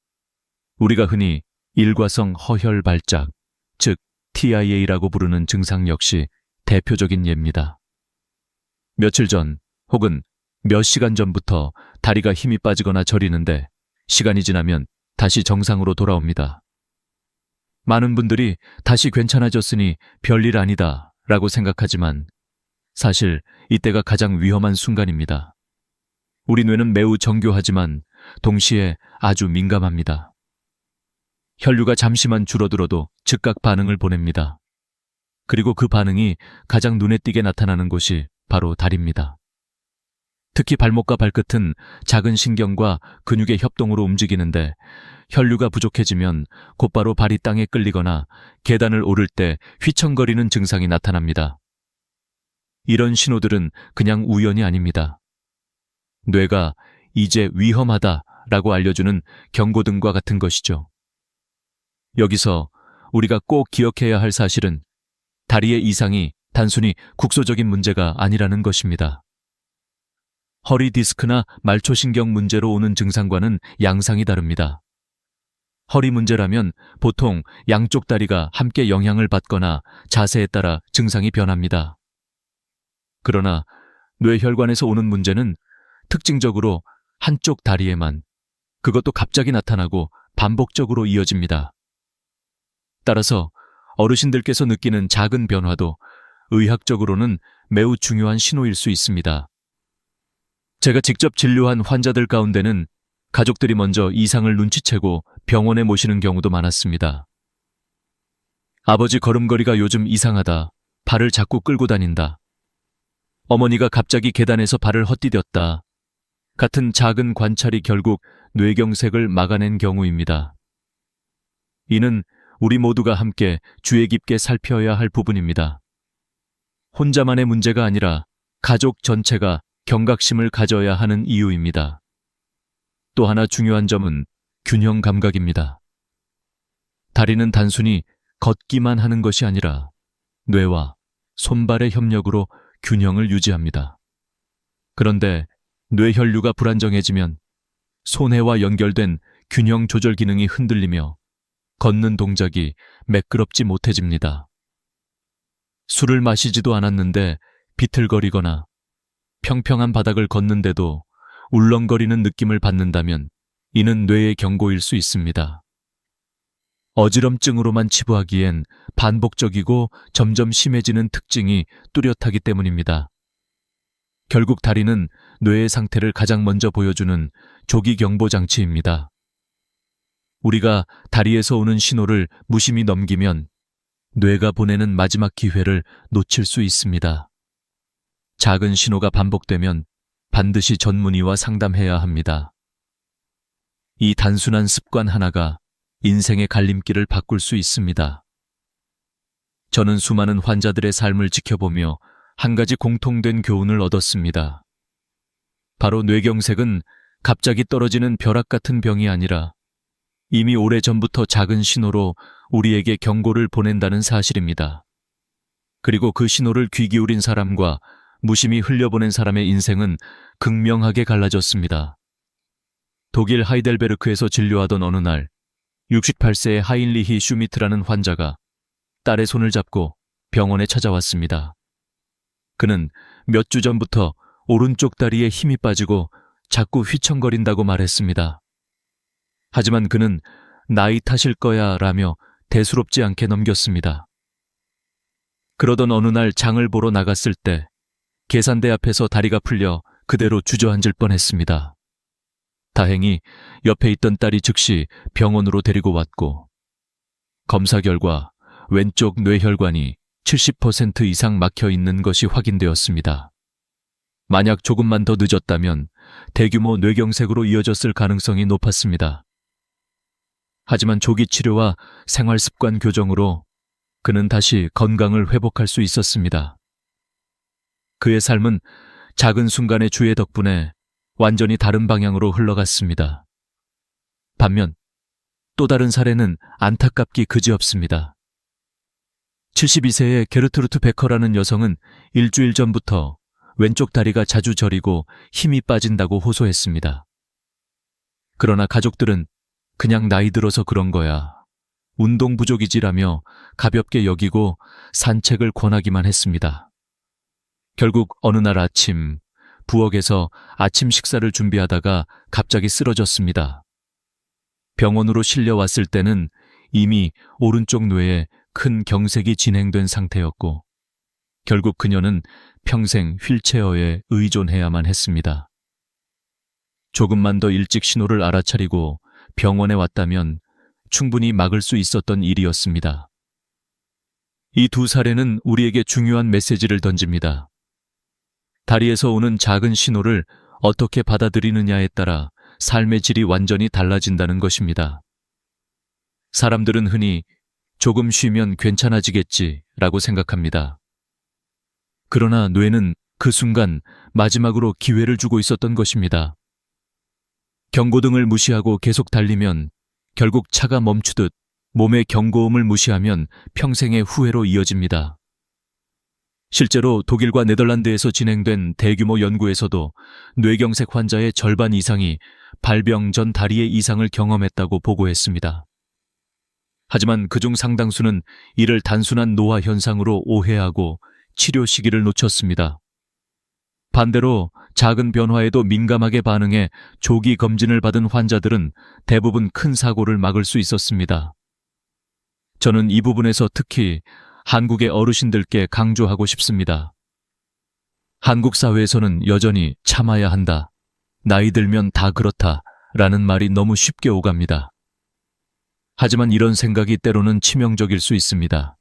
우리가 흔히 일과성 허혈 발작, 즉 TIA라고 부르는 증상 역시 대표적인 예입니다. 며칠 전 혹은 몇 시간 전부터 다리가 힘이 빠지거나 저리는데 시간이 지나면 다시 정상으로 돌아옵니다. 많은 분들이 다시 괜찮아졌으니 별일 아니다 라고 생각하지만 사실 이때가 가장 위험한 순간입니다. 우리 뇌는 매우 정교하지만 동시에 아주 민감합니다. 혈류가 잠시만 줄어들어도 즉각 반응을 보냅니다. 그리고 그 반응이 가장 눈에 띄게 나타나는 곳이 바로 다리입니다. 특히 발목과 발끝은 작은 신경과 근육의 협동으로 움직이는데 혈류가 부족해지면 곧바로 발이 땅에 끌리거나 계단을 오를 때 휘청거리는 증상이 나타납니다. 이런 신호들은 그냥 우연이 아닙니다. 뇌가 이제 위험하다라고 알려주는 경고등과 같은 것이죠. 여기서 우리가 꼭 기억해야 할 사실은 다리의 이상이 단순히 국소적인 문제가 아니라는 것입니다. 허리 디스크나 말초신경 문제로 오는 증상과는 양상이 다릅니다. 허리 문제라면 보통 양쪽 다리가 함께 영향을 받거나 자세에 따라 증상이 변합니다. 그러나 뇌혈관에서 오는 문제는 특징적으로 한쪽 다리에만, 그것도 갑자기 나타나고 반복적으로 이어집니다. 따라서 어르신들께서 느끼는 작은 변화도 의학적으로는 매우 중요한 신호일 수 있습니다. 제가 직접 진료한 환자들 가운데는 가족들이 먼저 이상을 눈치채고 병원에 모시는 경우도 많았습니다. 아버지 걸음걸이가 요즘 이상하다. 발을 자꾸 끌고 다닌다. 어머니가 갑자기 계단에서 발을 헛디뎠다. 같은 작은 관찰이 결국 뇌경색을 막아낸 경우입니다. 이는 우리 모두가 함께 주의 깊게 살펴야 할 부분입니다. 혼자만의 문제가 아니라 가족 전체가 경각심을 가져야 하는 이유입니다. 또 하나 중요한 점은 균형 감각입니다. 다리는 단순히 걷기만 하는 것이 아니라 뇌와 손발의 협력으로 균형을 유지합니다. 그런데 뇌혈류가 불안정해지면 손해와 연결된 균형 조절 기능이 흔들리며 걷는 동작이 매끄럽지 못해집니다. 술을 마시지도 않았는데 비틀거리거나 평평한 바닥을 걷는데도 울렁거리는 느낌을 받는다면 이는 뇌의 경고일 수 있습니다. 어지럼증으로만 치부하기엔 반복적이고 점점 심해지는 특징이 뚜렷하기 때문입니다. 결국 다리는 뇌의 상태를 가장 먼저 보여주는 조기 경보 장치입니다. 우리가 다리에서 오는 신호를 무심히 넘기면 뇌가 보내는 마지막 기회를 놓칠 수 있습니다. 작은 신호가 반복되면 반드시 전문의와 상담해야 합니다. 이 단순한 습관 하나가 인생의 갈림길을 바꿀 수 있습니다. 저는 수많은 환자들의 삶을 지켜보며 한 가지 공통된 교훈을 얻었습니다. 바로 뇌경색은 갑자기 떨어지는 벼락 같은 병이 아니라 이미 오래전부터 작은 신호로 우리에게 경고를 보낸다는 사실입니다. 그리고 그 신호를 귀 기울인 사람과 무심히 흘려보낸 사람의 인생은 극명하게 갈라졌습니다. 독일 하이델베르크에서 진료하던 어느 날 68세의 하인리히 슈미트라는 환자가 딸의 손을 잡고 병원에 찾아왔습니다. 그는 몇 주 전부터 오른쪽 다리에 힘이 빠지고 자꾸 휘청거린다고 말했습니다. 하지만 그는 나이 탓일 거야 라며 대수롭지 않게 넘겼습니다. 그러던 어느 날 장을 보러 나갔을 때 계산대 앞에서 다리가 풀려 그대로 주저앉을 뻔했습니다. 다행히 옆에 있던 딸이 즉시 병원으로 데리고 왔고 검사 결과 왼쪽 뇌혈관이 70% 이상 막혀 있는 것이 확인되었습니다. 만약 조금만 더 늦었다면 대규모 뇌경색으로 이어졌을 가능성이 높았습니다. 하지만 조기 치료와 생활 습관 교정으로 그는 다시 건강을 회복할 수 있었습니다. 그의 삶은 작은 순간의 주의 덕분에 완전히 다른 방향으로 흘러갔습니다. 반면 또 다른 사례는 안타깝기 그지없습니다. 72세의 게르트루트 베커라는 여성은 일주일 전부터 왼쪽 다리가 자주 저리고 힘이 빠진다고 호소했습니다. 그러나 가족들은 그냥 나이 들어서 그런 거야, 운동 부족이지라며 가볍게 여기고 산책을 권하기만 했습니다. 결국 어느 날 아침, 부엌에서 아침 식사를 준비하다가 갑자기 쓰러졌습니다. 병원으로 실려왔을 때는 이미 오른쪽 뇌에 큰 경색이 진행된 상태였고 결국 그녀는 평생 휠체어에 의존해야만 했습니다. 조금만 더 일찍 신호를 알아차리고 병원에 왔다면 충분히 막을 수 있었던 일이었습니다. 이 두 사례는 우리에게 중요한 메시지를 던집니다. 다리에서 오는 작은 신호를 어떻게 받아들이느냐에 따라 삶의 질이 완전히 달라진다는 것입니다. 사람들은 흔히 조금 쉬면 괜찮아지겠지라고 생각합니다. 그러나 뇌는 그 순간 마지막으로 기회를 주고 있었던 것입니다. 경고등을 무시하고 계속 달리면 결국 차가 멈추듯 몸의 경고음을 무시하면 평생의 후회로 이어집니다. 실제로 독일과 네덜란드에서 진행된 대규모 연구에서도 뇌경색 환자의 절반 이상이 발병 전 다리의 이상을 경험했다고 보고했습니다. 하지만 그중 상당수는 이를 단순한 노화 현상으로 오해하고 치료 시기를 놓쳤습니다. 반대로 작은 변화에도 민감하게 반응해 조기 검진을 받은 환자들은 대부분 큰 사고를 막을 수 있었습니다. 저는 이 부분에서 특히 한국의 어르신들께 강조하고 싶습니다. 한국 사회에서는 여전히 참아야 한다, 나이 들면 다 그렇다 라는 말이 너무 쉽게 오갑니다. 하지만 이런 생각이 때로는 치명적일 수 있습니다.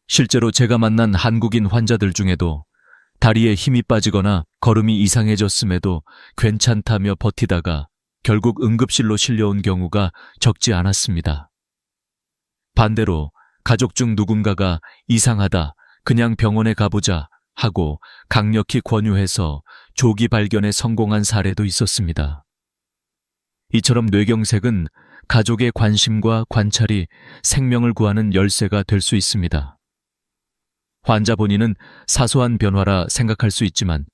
실제로 제가 만난 한국인 환자들 중에도 다리에 힘이 빠지거나 걸음이 이상해졌음에도 괜찮다며 버티다가 결국 응급실로 실려온 경우가 적지 않았습니다. 반대로 가족 중 누군가가 이상하다, 그냥 병원에 가보자 하고 강력히 권유해서 조기 발견에 성공한 사례도 있었습니다. 이처럼 뇌경색은 가족의 관심과 관찰이 생명을 구하는 열쇠가 될 수 있습니다. 환자 본인은 사소한 변화라 생각할 수 있지만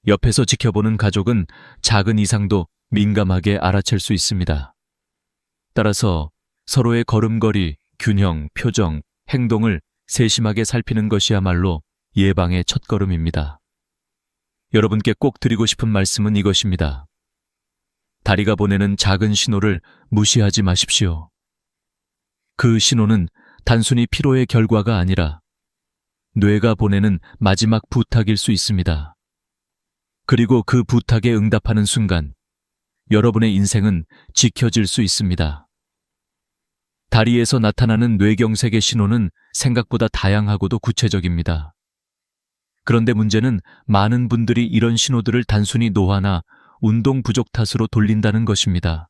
옆에서 지켜보는 가족은 작은 이상도 민감하게 알아챌 수 있습니다. 따라서 서로의 걸음걸이, 균형, 표정, 행동을 세심하게 살피는 것이야말로 예방의 첫걸음입니다. 여러분께 꼭 드리고 싶은 말씀은 이것입니다. 다리가 보내는 작은 신호를 무시하지 마십시오. 그 신호는 단순히 피로의 결과가 아니라 뇌가 보내는 마지막 부탁일 수 있습니다. 그리고 그 부탁에 응답하는 순간 여러분의 인생은 지켜질 수 있습니다. 다리에서 나타나는 뇌경색의 신호는 생각보다 다양하고도 구체적입니다. 그런데 문제는 많은 분들이 이런 신호들을 단순히 노화나 운동 부족 탓으로 돌린다는 것입니다.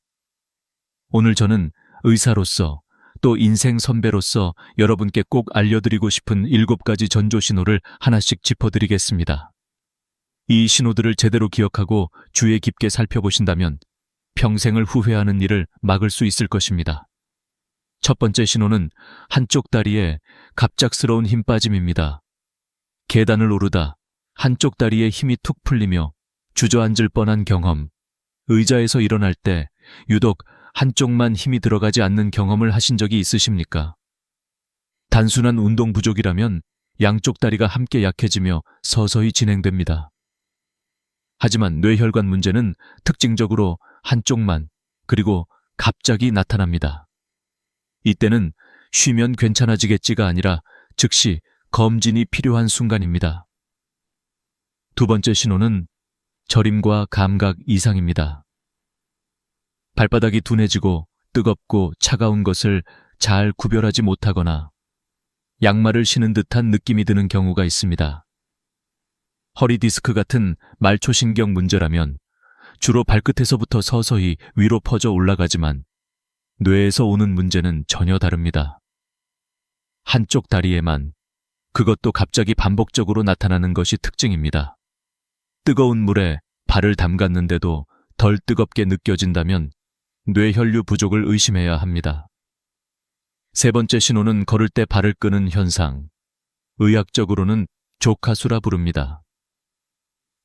오늘 저는 의사로서 또 인생 선배로서 여러분께 꼭 알려드리고 싶은 7가지 전조 신호를 하나씩 짚어드리겠습니다. 이 신호들을 제대로 기억하고 주의 깊게 살펴보신다면 평생을 후회하는 일을 막을 수 있을 것입니다. 첫 번째 신호는 한쪽 다리에 갑작스러운 힘 빠짐입니다. 계단을 오르다 한쪽 다리에 힘이 툭 풀리며 주저앉을 뻔한 경험, 의자에서 일어날 때 유독 한쪽만 힘이 들어가지 않는 경험을 하신 적이 있으십니까? 단순한 운동 부족이라면 양쪽 다리가 함께 약해지며 서서히 진행됩니다. 하지만 뇌혈관 문제는 특징적으로 한쪽만, 그리고 갑자기 나타납니다. 이때는 쉬면 괜찮아지겠지가 아니라 즉시 검진이 필요한 순간입니다. 두 번째 신호는 저림과 감각 이상입니다. 발바닥이 둔해지고 뜨겁고 차가운 것을 잘 구별하지 못하거나 양말을 신은 듯한 느낌이 드는 경우가 있습니다. 허리 디스크 같은 말초신경 문제라면 주로 발끝에서부터 서서히 위로 퍼져 올라가지만 뇌에서 오는 문제는 전혀 다릅니다. 한쪽 다리에만, 그것도 갑자기 반복적으로 나타나는 것이 특징입니다. 뜨거운 물에 발을 담갔는데도 덜 뜨겁게 느껴진다면 뇌혈류 부족을 의심해야 합니다. 세 번째 신호는 걸을 때 발을 끄는 현상, 의학적으로는 조카수라 부릅니다.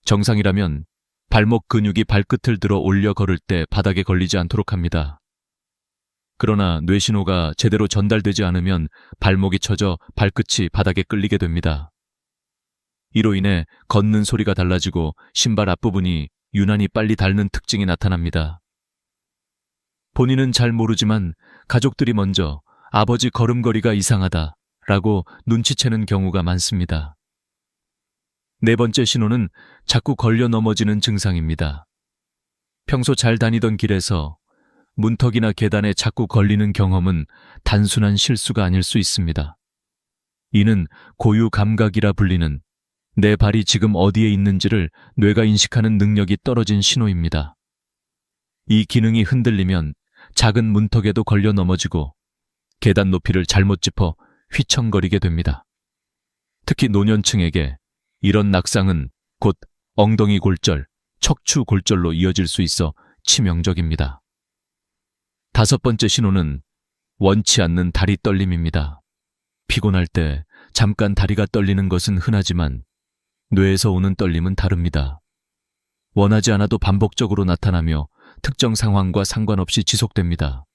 정상이라면 발목 근육이 발끝을 들어 올려 걸을 때 바닥에 걸리지 않도록 합니다. 그러나 뇌신호가 제대로 전달되지 않으면 발목이 처져 발끝이 바닥에 끌리게 됩니다. 이로 인해 걷는 소리가 달라지고 신발 앞부분이 유난히 빨리 닳는 특징이 나타납니다. 본인은 잘 모르지만 가족들이 먼저 아버지 걸음걸이가 이상하다라고 눈치채는 경우가 많습니다. 네 번째 신호는 자꾸 걸려 넘어지는 증상입니다. 평소 잘 다니던 길에서 문턱이나 계단에 자꾸 걸리는 경험은 단순한 실수가 아닐 수 있습니다. 이는 고유 감각이라 불리는 내 발이 지금 어디에 있는지를 뇌가 인식하는 능력이 떨어진 신호입니다. 이 기능이 흔들리면 작은 문턱에도 걸려 넘어지고 계단 높이를 잘못 짚어 휘청거리게 됩니다. 특히 노년층에게 이런 낙상은 곧 엉덩이 골절, 척추 골절로 이어질 수 있어 치명적입니다. 다섯 번째 신호는 원치 않는 다리 떨림입니다. 피곤할 때 잠깐 다리가 떨리는 것은 흔하지만 뇌에서 오는 떨림은 다릅니다. 원하지 않아도 반복적으로 나타나며 특정 상황과 상관없이 지속됩니다.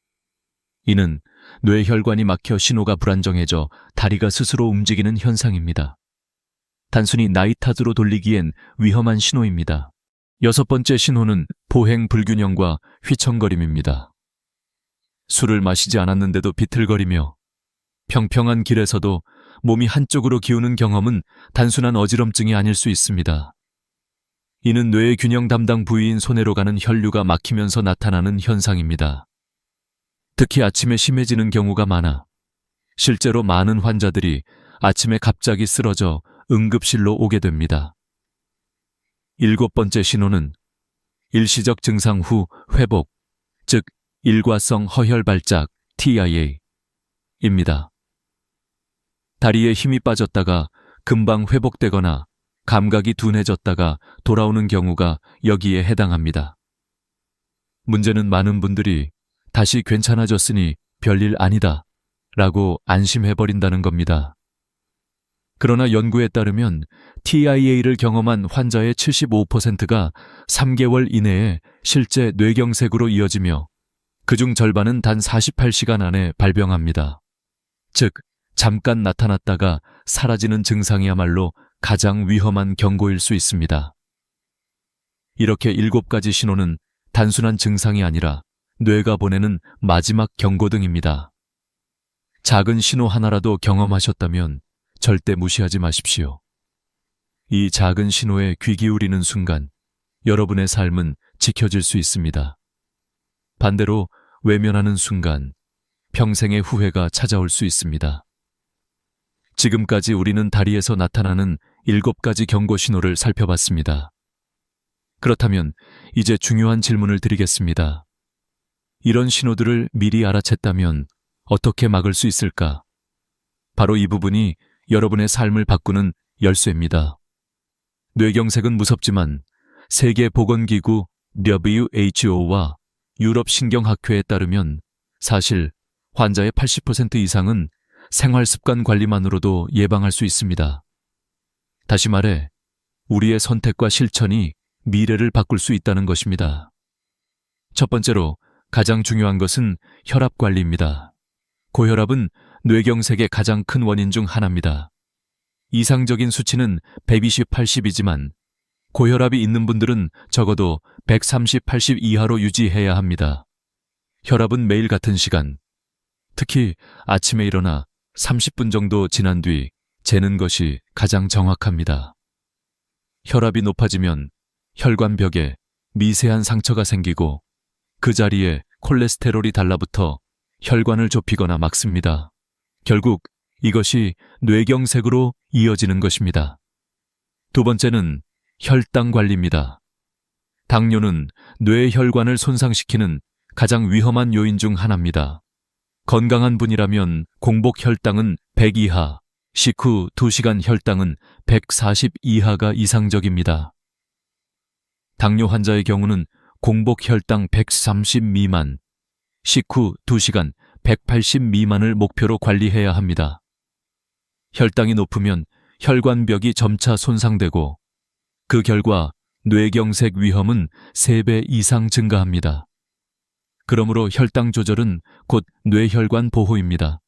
이는 뇌혈관이 막혀 신호가 불안정해져 다리가 스스로 움직이는 현상입니다. 단순히 나이 탓으로 돌리기엔 위험한 신호입니다. 여섯 번째 신호는 보행 불균형과 휘청거림입니다. 술을 마시지 않았는데도 비틀거리며 평평한 길에서도 몸이 한쪽으로 기우는 경험은 단순한 어지럼증이 아닐 수 있습니다. 이는 뇌의 균형 담당 부위인 손해로 가는 혈류가 막히면서 나타나는 현상입니다. 특히 아침에 심해지는 경우가 많아 실제로 많은 환자들이 아침에 갑자기 쓰러져 응급실로 오게 됩니다. 일곱 번째 신호는 일시적 증상 후 회복, 즉 일과성 허혈 발작 TIA입니다. 다리에 힘이 빠졌다가 금방 회복되거나 감각이 둔해졌다가 돌아오는 경우가 여기에 해당합니다. 문제는 많은 분들이 다시 괜찮아졌으니 별일 아니다 라고 안심해버린다는 겁니다. 그러나 연구에 따르면 TIA를 경험한 환자의 75%가 3개월 이내에 실제 뇌경색으로 이어지며 그중 절반은 단 48시간 안에 발병합니다. 즉, 잠깐 나타났다가 사라지는 증상이야말로 가장 위험한 경고일 수 있습니다. 이렇게 7가지 신호는 단순한 증상이 아니라 뇌가 보내는 마지막 경고등입니다. 작은 신호 하나라도 경험하셨다면 절대 무시하지 마십시오. 이 작은 신호에 귀 기울이는 순간 여러분의 삶은 지켜질 수 있습니다. 반대로 외면하는 순간 평생의 후회가 찾아올 수 있습니다. 지금까지 우리는 다리에서 나타나는 7가지 경고 신호를 살펴봤습니다. 그렇다면 이제 중요한 질문을 드리겠습니다. 이런 신호들을 미리 알아챘다면 어떻게 막을 수 있을까? 바로 이 부분이 여러분의 삶을 바꾸는 열쇠입니다. 뇌경색은 무섭지만 세계보건기구 WHO와 유럽신경학회에 따르면 사실 환자의 80% 이상은 생활습관 관리만으로도 예방할 수 있습니다. 다시 말해, 우리의 선택과 실천이 미래를 바꿀 수 있다는 것입니다. 첫 번째로 가장 중요한 것은 혈압 관리입니다. 고혈압은 뇌경색의 가장 큰 원인 중 하나입니다. 이상적인 수치는 120/80이지만 고혈압이 있는 분들은 적어도 130/80 이하로 유지해야 합니다. 혈압은 매일 같은 시간, 특히 아침에 일어나 30분 정도 지난 뒤 재는 것이 가장 정확합니다. 혈압이 높아지면 혈관벽에 미세한 상처가 생기고 그 자리에 콜레스테롤이 달라붙어 혈관을 좁히거나 막습니다. 결국 이것이 뇌경색으로 이어지는 것입니다. 두 번째는 혈당 관리입니다. 당뇨는 뇌 혈관을 손상시키는 가장 위험한 요인 중 하나입니다. 건강한 분이라면 공복 혈당은 100 이하, 식후 2시간 혈당은 140 이하가 이상적입니다. 당뇨 환자의 경우는 공복 혈당 130 미만, 식후 2시간 180 미만을 목표로 관리해야 합니다. 혈당이 높으면 혈관벽이 점차 손상되고 그 결과 뇌경색 위험은 3배 이상 증가합니다. 그러므로 혈당 조절은 곧 뇌혈관 보호입니다.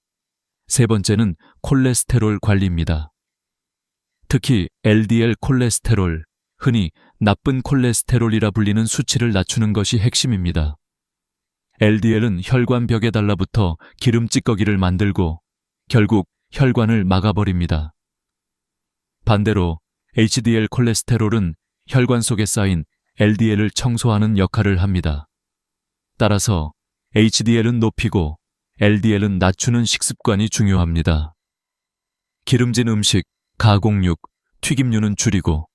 세 번째는 콜레스테롤 관리입니다. 특히 LDL 콜레스테롤, 흔히 나쁜 콜레스테롤이라 불리는 수치를 낮추는 것이 핵심입니다. LDL은 혈관벽에 달라붙어 기름 찌꺼기를 만들고 결국 혈관을 막아버립니다. 반대로 HDL 콜레스테롤은 혈관 속에 쌓인 LDL을 청소하는 역할을 합니다. 따라서 HDL은 높이고 LDL은 낮추는 식습관이 중요합니다. 기름진 음식, 가공육, 튀김류는 줄이고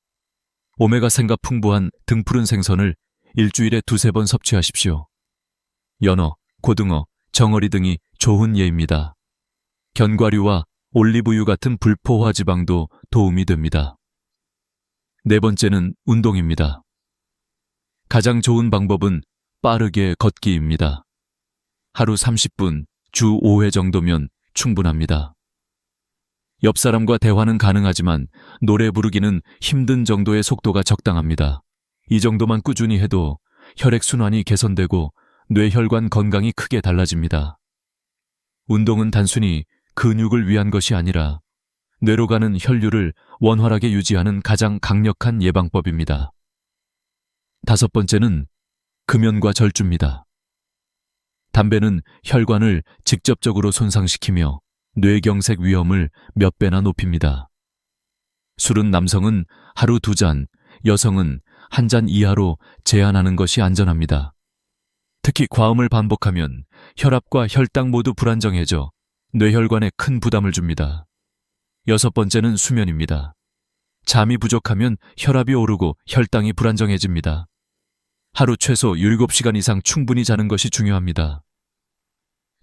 오메가산가 풍부한 등푸른 생선을 일주일에 2-3번 섭취하십시오. 연어, 고등어, 정어리 등이 좋은 예입니다. 견과류와 올리브유 같은 불포화 지방도 도움이 됩니다. 네 번째는 운동입니다. 가장 좋은 방법은 빠르게 걷기입니다. 하루 30분, 주 5회 정도면 충분합니다. 옆 사람과 대화는 가능하지만 노래 부르기는 힘든 정도의 속도가 적당합니다. 이 정도만 꾸준히 해도 혈액순환이 개선되고 뇌혈관 건강이 크게 달라집니다. 운동은 단순히 근육을 위한 것이 아니라 뇌로 가는 혈류를 원활하게 유지하는 가장 강력한 예방법입니다. 다섯 번째는 금연과 절주입니다. 담배는 혈관을 직접적으로 손상시키며 뇌경색 위험을 몇 배나 높입니다. 술은 남성은 하루 2잔, 여성은 1잔 이하로 제한하는 것이 안전합니다. 특히 과음을 반복하면 혈압과 혈당 모두 불안정해져 뇌혈관에 큰 부담을 줍니다. 여섯 번째는 수면입니다. 잠이 부족하면 혈압이 오르고 혈당이 불안정해집니다. 하루 최소 7시간 이상 충분히 자는 것이 중요합니다.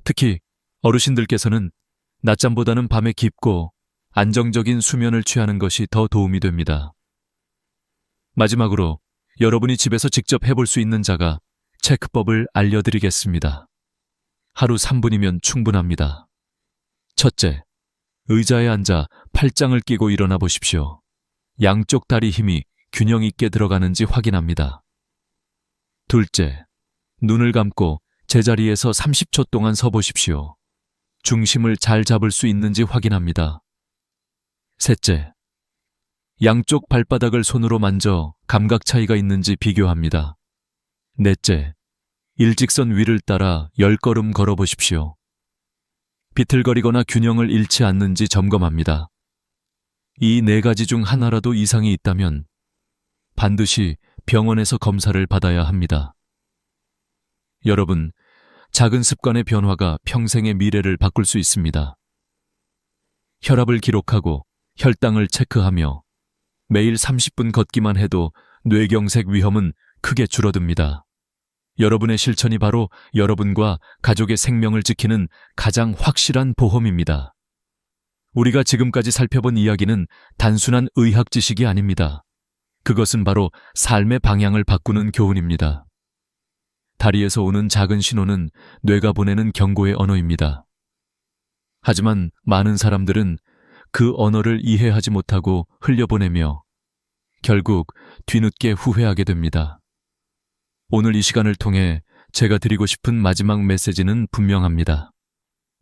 특히 어르신들께서는 낮잠보다는 밤에 깊고 안정적인 수면을 취하는 것이 더 도움이 됩니다. 마지막으로 여러분이 집에서 직접 해볼 수 있는 자가 체크법을 알려드리겠습니다. 하루 3분이면 충분합니다. 첫째, 의자에 앉아 팔짱을 끼고 일어나 보십시오. 양쪽 다리 힘이 균형 있게 들어가는지 확인합니다. 둘째, 눈을 감고 제자리에서 30초 동안 서 보십시오. 중심을 잘 잡을 수 있는지 확인합니다. 셋째, 양쪽 발바닥을 손으로 만져 감각 차이가 있는지 비교합니다. 넷째, 일직선 위를 따라 10걸음 걸어보십시오. 비틀거리거나 균형을 잃지 않는지 점검합니다. 이 4가지 중 하나라도 이상이 있다면 반드시 병원에서 검사를 받아야 합니다. 여러분, 작은 습관의 변화가 평생의 미래를 바꿀 수 있습니다. 혈압을 기록하고 혈당을 체크하며 매일 30분 걷기만 해도 뇌경색 위험은 크게 줄어듭니다. 여러분의 실천이 바로 여러분과 가족의 생명을 지키는 가장 확실한 보험입니다. 우리가 지금까지 살펴본 이야기는 단순한 의학 지식이 아닙니다. 그것은 바로 삶의 방향을 바꾸는 교훈입니다. 다리에서 오는 작은 신호는 뇌가 보내는 경고의 언어입니다. 하지만 많은 사람들은 그 언어를 이해하지 못하고 흘려보내며 결국 뒤늦게 후회하게 됩니다. 오늘 이 시간을 통해 제가 드리고 싶은 마지막 메시지는 분명합니다.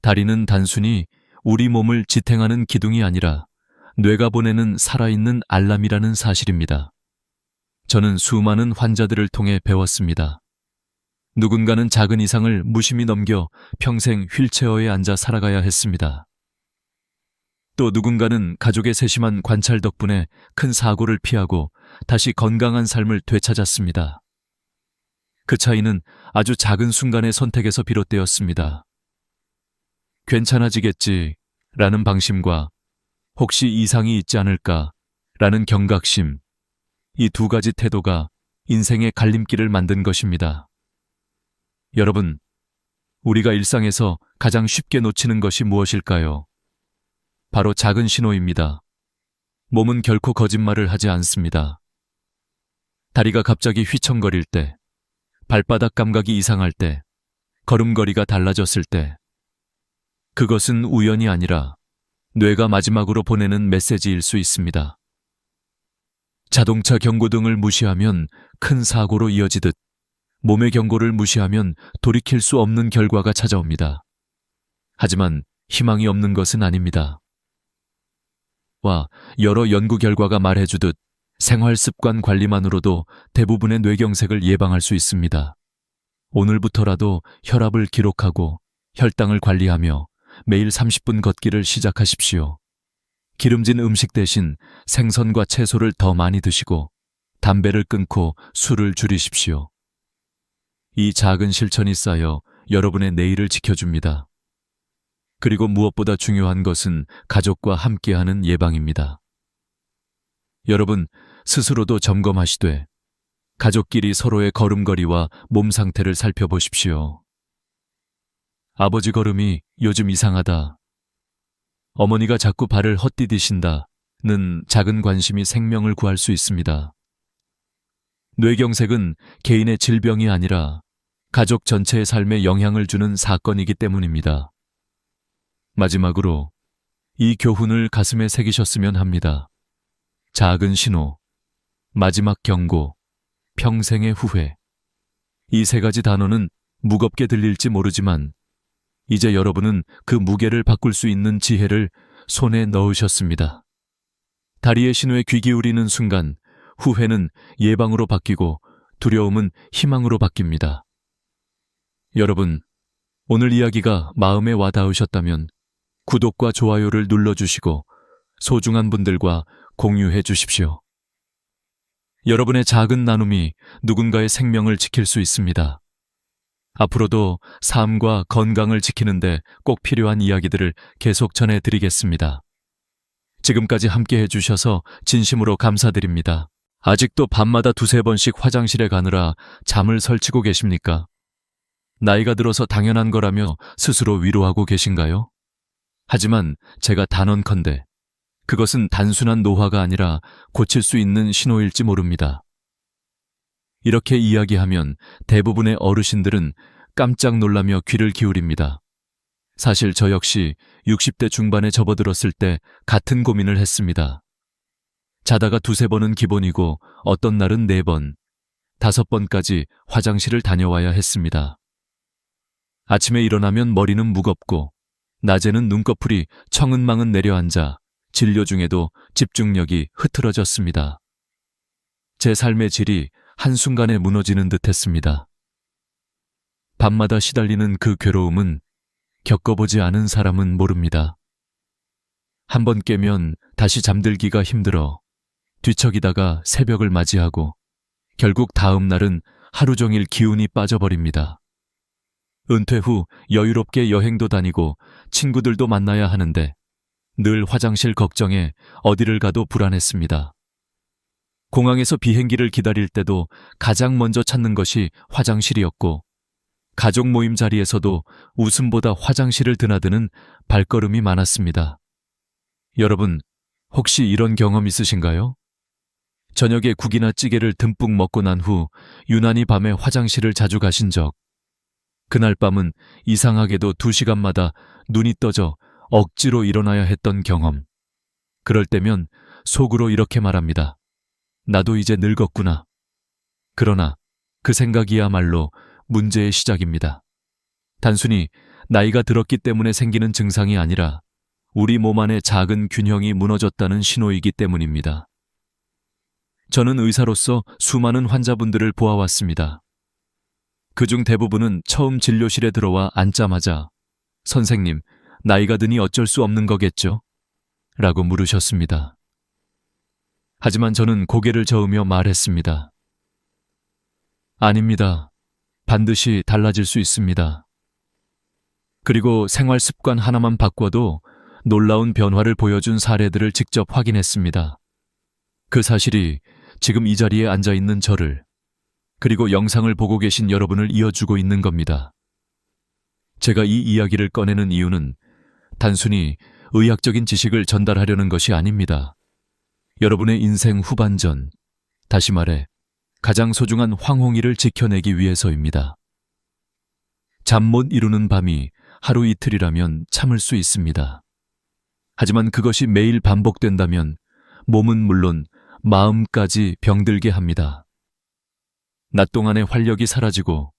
다리는 단순히 우리 몸을 지탱하는 기둥이 아니라 뇌가 보내는 살아있는 알람이라는 사실입니다. 저는 수많은 환자들을 통해 배웠습니다. 누군가는 작은 이상을 무심히 넘겨 평생 휠체어에 앉아 살아가야 했습니다. 또 누군가는 가족의 세심한 관찰 덕분에 큰 사고를 피하고 다시 건강한 삶을 되찾았습니다. 그 차이는 아주 작은 순간의 선택에서 비롯되었습니다. 괜찮아지겠지, 라는 방심과 혹시 이상이 있지 않을까 라는 경각심, 이 두 가지 태도가 인생의 갈림길을 만든 것입니다. 여러분, 우리가 일상에서 가장 쉽게 놓치는 것이 무엇일까요? 바로 작은 신호입니다. 몸은 결코 거짓말을 하지 않습니다. 다리가 갑자기 휘청거릴 때, 발바닥 감각이 이상할 때, 걸음걸이가 달라졌을 때, 그것은 우연이 아니라 뇌가 마지막으로 보내는 메시지일 수 있습니다. 자동차 경고등을 무시하면 큰 사고로 이어지듯 몸의 경고를 무시하면 돌이킬 수 없는 결과가 찾아옵니다. 하지만 희망이 없는 것은 아닙니다. 여러 연구 결과가 말해주듯 생활 습관 관리만으로도 대부분의 뇌경색을 예방할 수 있습니다. 오늘부터라도 혈압을 기록하고 혈당을 관리하며 매일 30분 걷기를 시작하십시오. 기름진 음식 대신 생선과 채소를 더 많이 드시고 담배를 끊고 술을 줄이십시오. 이 작은 실천이 쌓여 여러분의 내일을 지켜줍니다. 그리고 무엇보다 중요한 것은 가족과 함께하는 예방입니다. 여러분, 스스로도 점검하시되 가족끼리 서로의 걸음걸이와 몸 상태를 살펴보십시오. 아버지 걸음이 요즘 이상하다. 어머니가 자꾸 발을 헛디디신다는 작은 관심이 생명을 구할 수 있습니다. 뇌경색은 개인의 질병이 아니라 가족 전체의 삶에 영향을 주는 사건이기 때문입니다. 마지막으로 이 교훈을 가슴에 새기셨으면 합니다. 작은 신호, 마지막 경고, 평생의 후회. 이 세 가지 단어는 무겁게 들릴지 모르지만 이제 여러분은 그 무게를 바꿀 수 있는 지혜를 손에 넣으셨습니다. 다리의 신호에 귀 기울이는 순간 후회는 예방으로 바뀌고 두려움은 희망으로 바뀝니다. 여러분, 오늘 이야기가 마음에 와닿으셨다면 구독과 좋아요를 눌러주시고 소중한 분들과 공유해 주십시오. 여러분의 작은 나눔이 누군가의 생명을 지킬 수 있습니다. 앞으로도 삶과 건강을 지키는데 꼭 필요한 이야기들을 계속 전해드리겠습니다. 지금까지 함께 해주셔서 진심으로 감사드립니다. 아직도 밤마다 두세 번씩 화장실에 가느라 잠을 설치고 계십니까? 나이가 들어서 당연한 거라며 스스로 위로하고 계신가요? 하지만 제가 단언컨대 그것은 단순한 노화가 아니라 고칠 수 있는 신호일지 모릅니다. 이렇게 이야기하면 대부분의 어르신들은 깜짝 놀라며 귀를 기울입니다. 사실 저 역시 60대 중반에 접어들었을 때 같은 고민을 했습니다. 자다가 두세 번은 기본이고 어떤 날은 4번, 5번까지 화장실을 다녀와야 했습니다. 아침에 일어나면 머리는 무겁고 낮에는 눈꺼풀이 청은망은 내려앉아 진료 중에도 집중력이 흐트러졌습니다. 제 삶의 질이 한순간에 무너지는 듯했습니다. 밤마다 시달리는 그 괴로움은 겪어보지 않은 사람은 모릅니다. 한번 깨면 다시 잠들기가 힘들어 뒤척이다가 새벽을 맞이하고 결국 다음 날은 하루 종일 기운이 빠져버립니다. 은퇴 후 여유롭게 여행도 다니고 친구들도 만나야 하는데 늘 화장실 걱정에 어디를 가도 불안했습니다. 공항에서 비행기를 기다릴 때도 가장 먼저 찾는 것이 화장실이었고 가족 모임 자리에서도 웃음보다 화장실을 드나드는 발걸음이 많았습니다. 여러분, 혹시 이런 경험 있으신가요? 저녁에 국이나 찌개를 듬뿍 먹고 난 후 유난히 밤에 화장실을 자주 가신 적, 그날 밤은 이상하게도 2시간마다 눈이 떠져 억지로 일어나야 했던 경험. 그럴 때면 속으로 이렇게 말합니다. 나도 이제 늙었구나. 그러나 그 생각이야말로 문제의 시작입니다. 단순히 나이가 들었기 때문에 생기는 증상이 아니라 우리 몸 안의 작은 균형이 무너졌다는 신호이기 때문입니다. 저는 의사로서 수많은 환자분들을 보아왔습니다. 그중 대부분은 처음 진료실에 들어와 앉자마자 선생님, 나이가 드니 어쩔 수 없는 거겠죠? 라고 물으셨습니다. 하지만 저는 고개를 저으며 말했습니다. 아닙니다. 반드시 달라질 수 있습니다. 그리고 생활 습관 하나만 바꿔도 놀라운 변화를 보여준 사례들을 직접 확인했습니다. 그 사실이 지금 이 자리에 앉아 있는 저를, 그리고 영상을 보고 계신 여러분을 이어주고 있는 겁니다. 제가 이 이야기를 꺼내는 이유는 단순히 의학적인 지식을 전달하려는 것이 아닙니다. 여러분의 인생 후반전, 다시 말해 가장 소중한 황홍이를 지켜내기 위해서입니다. 잠 못 이루는 밤이 하루 이틀이라면 참을 수 있습니다. 하지만 그것이 매일 반복된다면 몸은 물론 마음까지 병들게 합니다. 낮 동안의 활력이 사라지고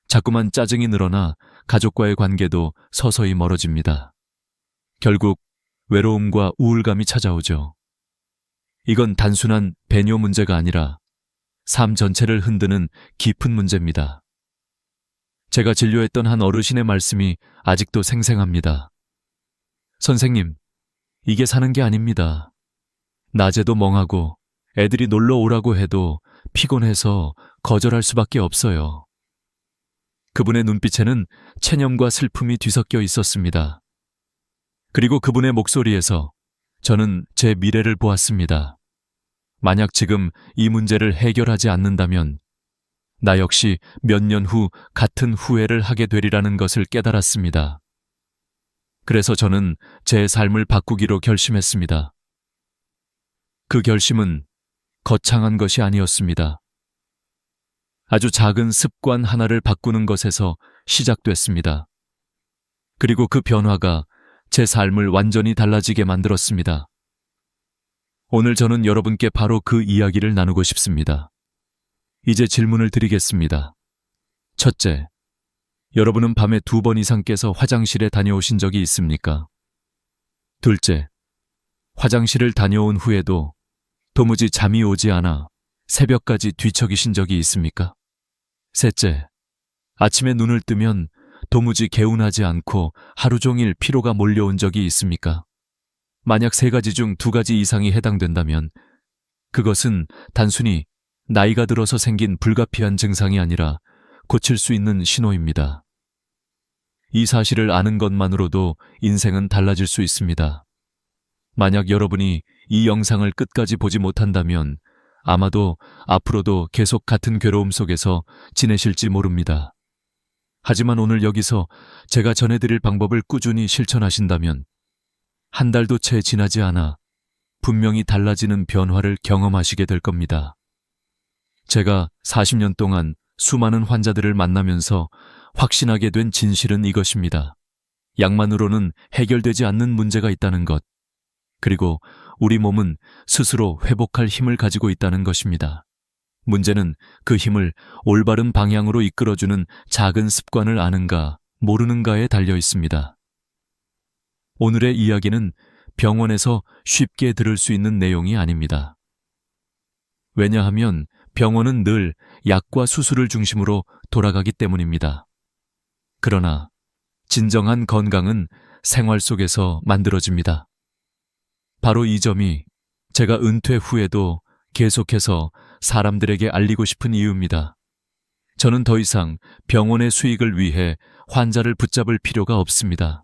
자꾸만 짜증이 늘어나 가족과의 관계도 서서히 멀어집니다. 결국 외로움과 우울감이 찾아오죠. 이건 단순한 배뇨 문제가 아니라 삶 전체를 흔드는 깊은 문제입니다. 제가 진료했던 한 어르신의 말씀이 아직도 생생합니다. 선생님, 이게 사는 게 아닙니다. 낮에도 멍하고 애들이 놀러 오라고 해도 피곤해서 거절할 수밖에 없어요. 그분의 눈빛에는 체념과 슬픔이 뒤섞여 있었습니다. 그리고 그분의 목소리에서 저는 제 미래를 보았습니다. 만약 지금 이 문제를 해결하지 않는다면 나 역시 몇 년 후 같은 후회를 하게 되리라는 것을 깨달았습니다. 그래서 저는 제 삶을 바꾸기로 결심했습니다. 그 결심은 거창한 것이 아니었습니다. 아주 작은 습관 하나를 바꾸는 것에서 시작됐습니다. 그리고 그 변화가 제 삶을 완전히 달라지게 만들었습니다. 오늘 저는 여러분께 바로 그 이야기를 나누고 싶습니다. 이제 질문을 드리겠습니다. 첫째, 여러분은 밤에 2번 이상 깨서 화장실에 다녀오신 적이 있습니까? 둘째, 화장실을 다녀온 후에도 도무지 잠이 오지 않아 새벽까지 뒤척이신 적이 있습니까? 셋째, 아침에 눈을 뜨면 도무지 개운하지 않고 하루 종일 피로가 몰려온 적이 있습니까? 만약 3가지 중 2가지 이상이 해당된다면 그것은 단순히 나이가 들어서 생긴 불가피한 증상이 아니라 고칠 수 있는 신호입니다. 이 사실을 아는 것만으로도 인생은 달라질 수 있습니다. 만약 여러분이 이 영상을 끝까지 보지 못한다면 아마도 앞으로도 계속 같은 괴로움 속에서 지내실지 모릅니다. 하지만 오늘 여기서 제가 전해드릴 방법을 꾸준히 실천하신다면 한 달도 채 지나지 않아 분명히 달라지는 변화를 경험하시게 될 겁니다. 제가 40년 동안 수많은 환자들을 만나면서 확신하게 된 진실은 이것입니다. 약만으로는 해결되지 않는 문제가 있다는 것, 그리고 우리 몸은 스스로 회복할 힘을 가지고 있다는 것입니다. 문제는 그 힘을 올바른 방향으로 이끌어주는 작은 습관을 아는가, 모르는가에 달려 있습니다. 오늘의 이야기는 병원에서 쉽게 들을 수 있는 내용이 아닙니다. 왜냐하면 병원은 늘 약과 수술을 중심으로 돌아가기 때문입니다. 그러나 진정한 건강은 생활 속에서 만들어집니다. 바로 이 점이 제가 은퇴 후에도 계속해서 사람들에게 알리고 싶은 이유입니다. 저는 더 이상 병원의 수익을 위해 환자를 붙잡을 필요가 없습니다.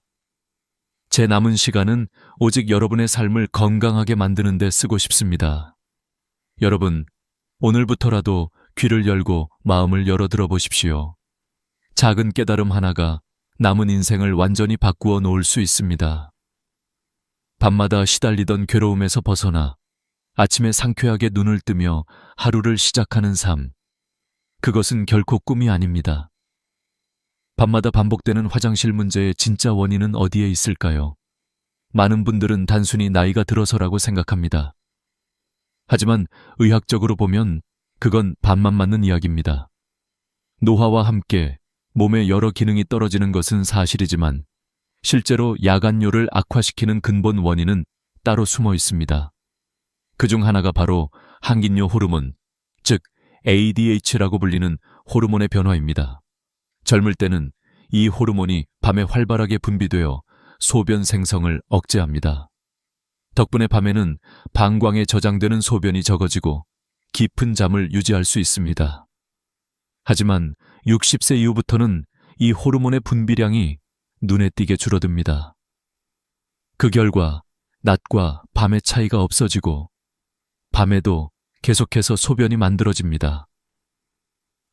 제 남은 시간은 오직 여러분의 삶을 건강하게 만드는 데 쓰고 싶습니다. 여러분, 오늘부터라도 귀를 열고 마음을 열어 들어보십시오. 작은 깨달음 하나가 남은 인생을 완전히 바꾸어 놓을 수 있습니다. 밤마다 시달리던 괴로움에서 벗어나 아침에 상쾌하게 눈을 뜨며 하루를 시작하는 삶. 그것은 결코 꿈이 아닙니다. 밤마다 반복되는 화장실 문제의 진짜 원인은 어디에 있을까요? 많은 분들은 단순히 나이가 들어서라고 생각합니다. 하지만 의학적으로 보면 그건 반만 맞는 이야기입니다. 노화와 함께 몸의 여러 기능이 떨어지는 것은 사실이지만 실제로 야간뇨를 악화시키는 근본 원인은 따로 숨어 있습니다. 그중 하나가 바로 항긴뇨 호르몬, 즉 ADH라고 불리는 호르몬의 변화입니다. 젊을 때는 이 호르몬이 밤에 활발하게 분비되어 소변 생성을 억제합니다. 덕분에 밤에는 방광에 저장되는 소변이 적어지고 깊은 잠을 유지할 수 있습니다. 하지만 60세 이후부터는 이 호르몬의 분비량이 눈에 띄게 줄어듭니다. 그 결과 낮과 밤의 차이가 없어지고 밤에도 계속해서 소변이 만들어집니다.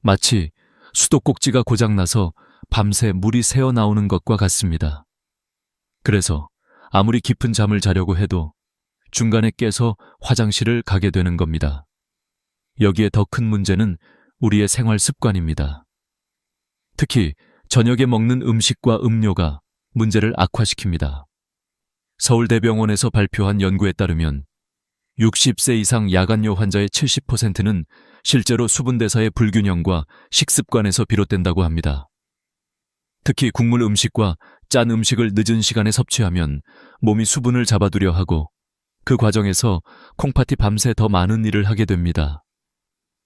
마치 수도꼭지가 고장나서 밤새 물이 새어나오는 것과 같습니다. 그래서 아무리 깊은 잠을 자려고 해도 중간에 깨서 화장실을 가게 되는 겁니다. 여기에 더 큰 문제는 우리의 생활 습관입니다. 특히 저녁에 먹는 음식과 음료가 문제를 악화시킵니다. 서울대병원에서 발표한 연구에 따르면 60세 이상 야간뇨 환자의 70%는 실제로 수분대사의 불균형과 식습관에서 비롯된다고 합니다. 특히 국물 음식과 짠 음식을 늦은 시간에 섭취하면 몸이 수분을 잡아두려 하고 그 과정에서 콩팥이 밤새 더 많은 일을 하게 됩니다.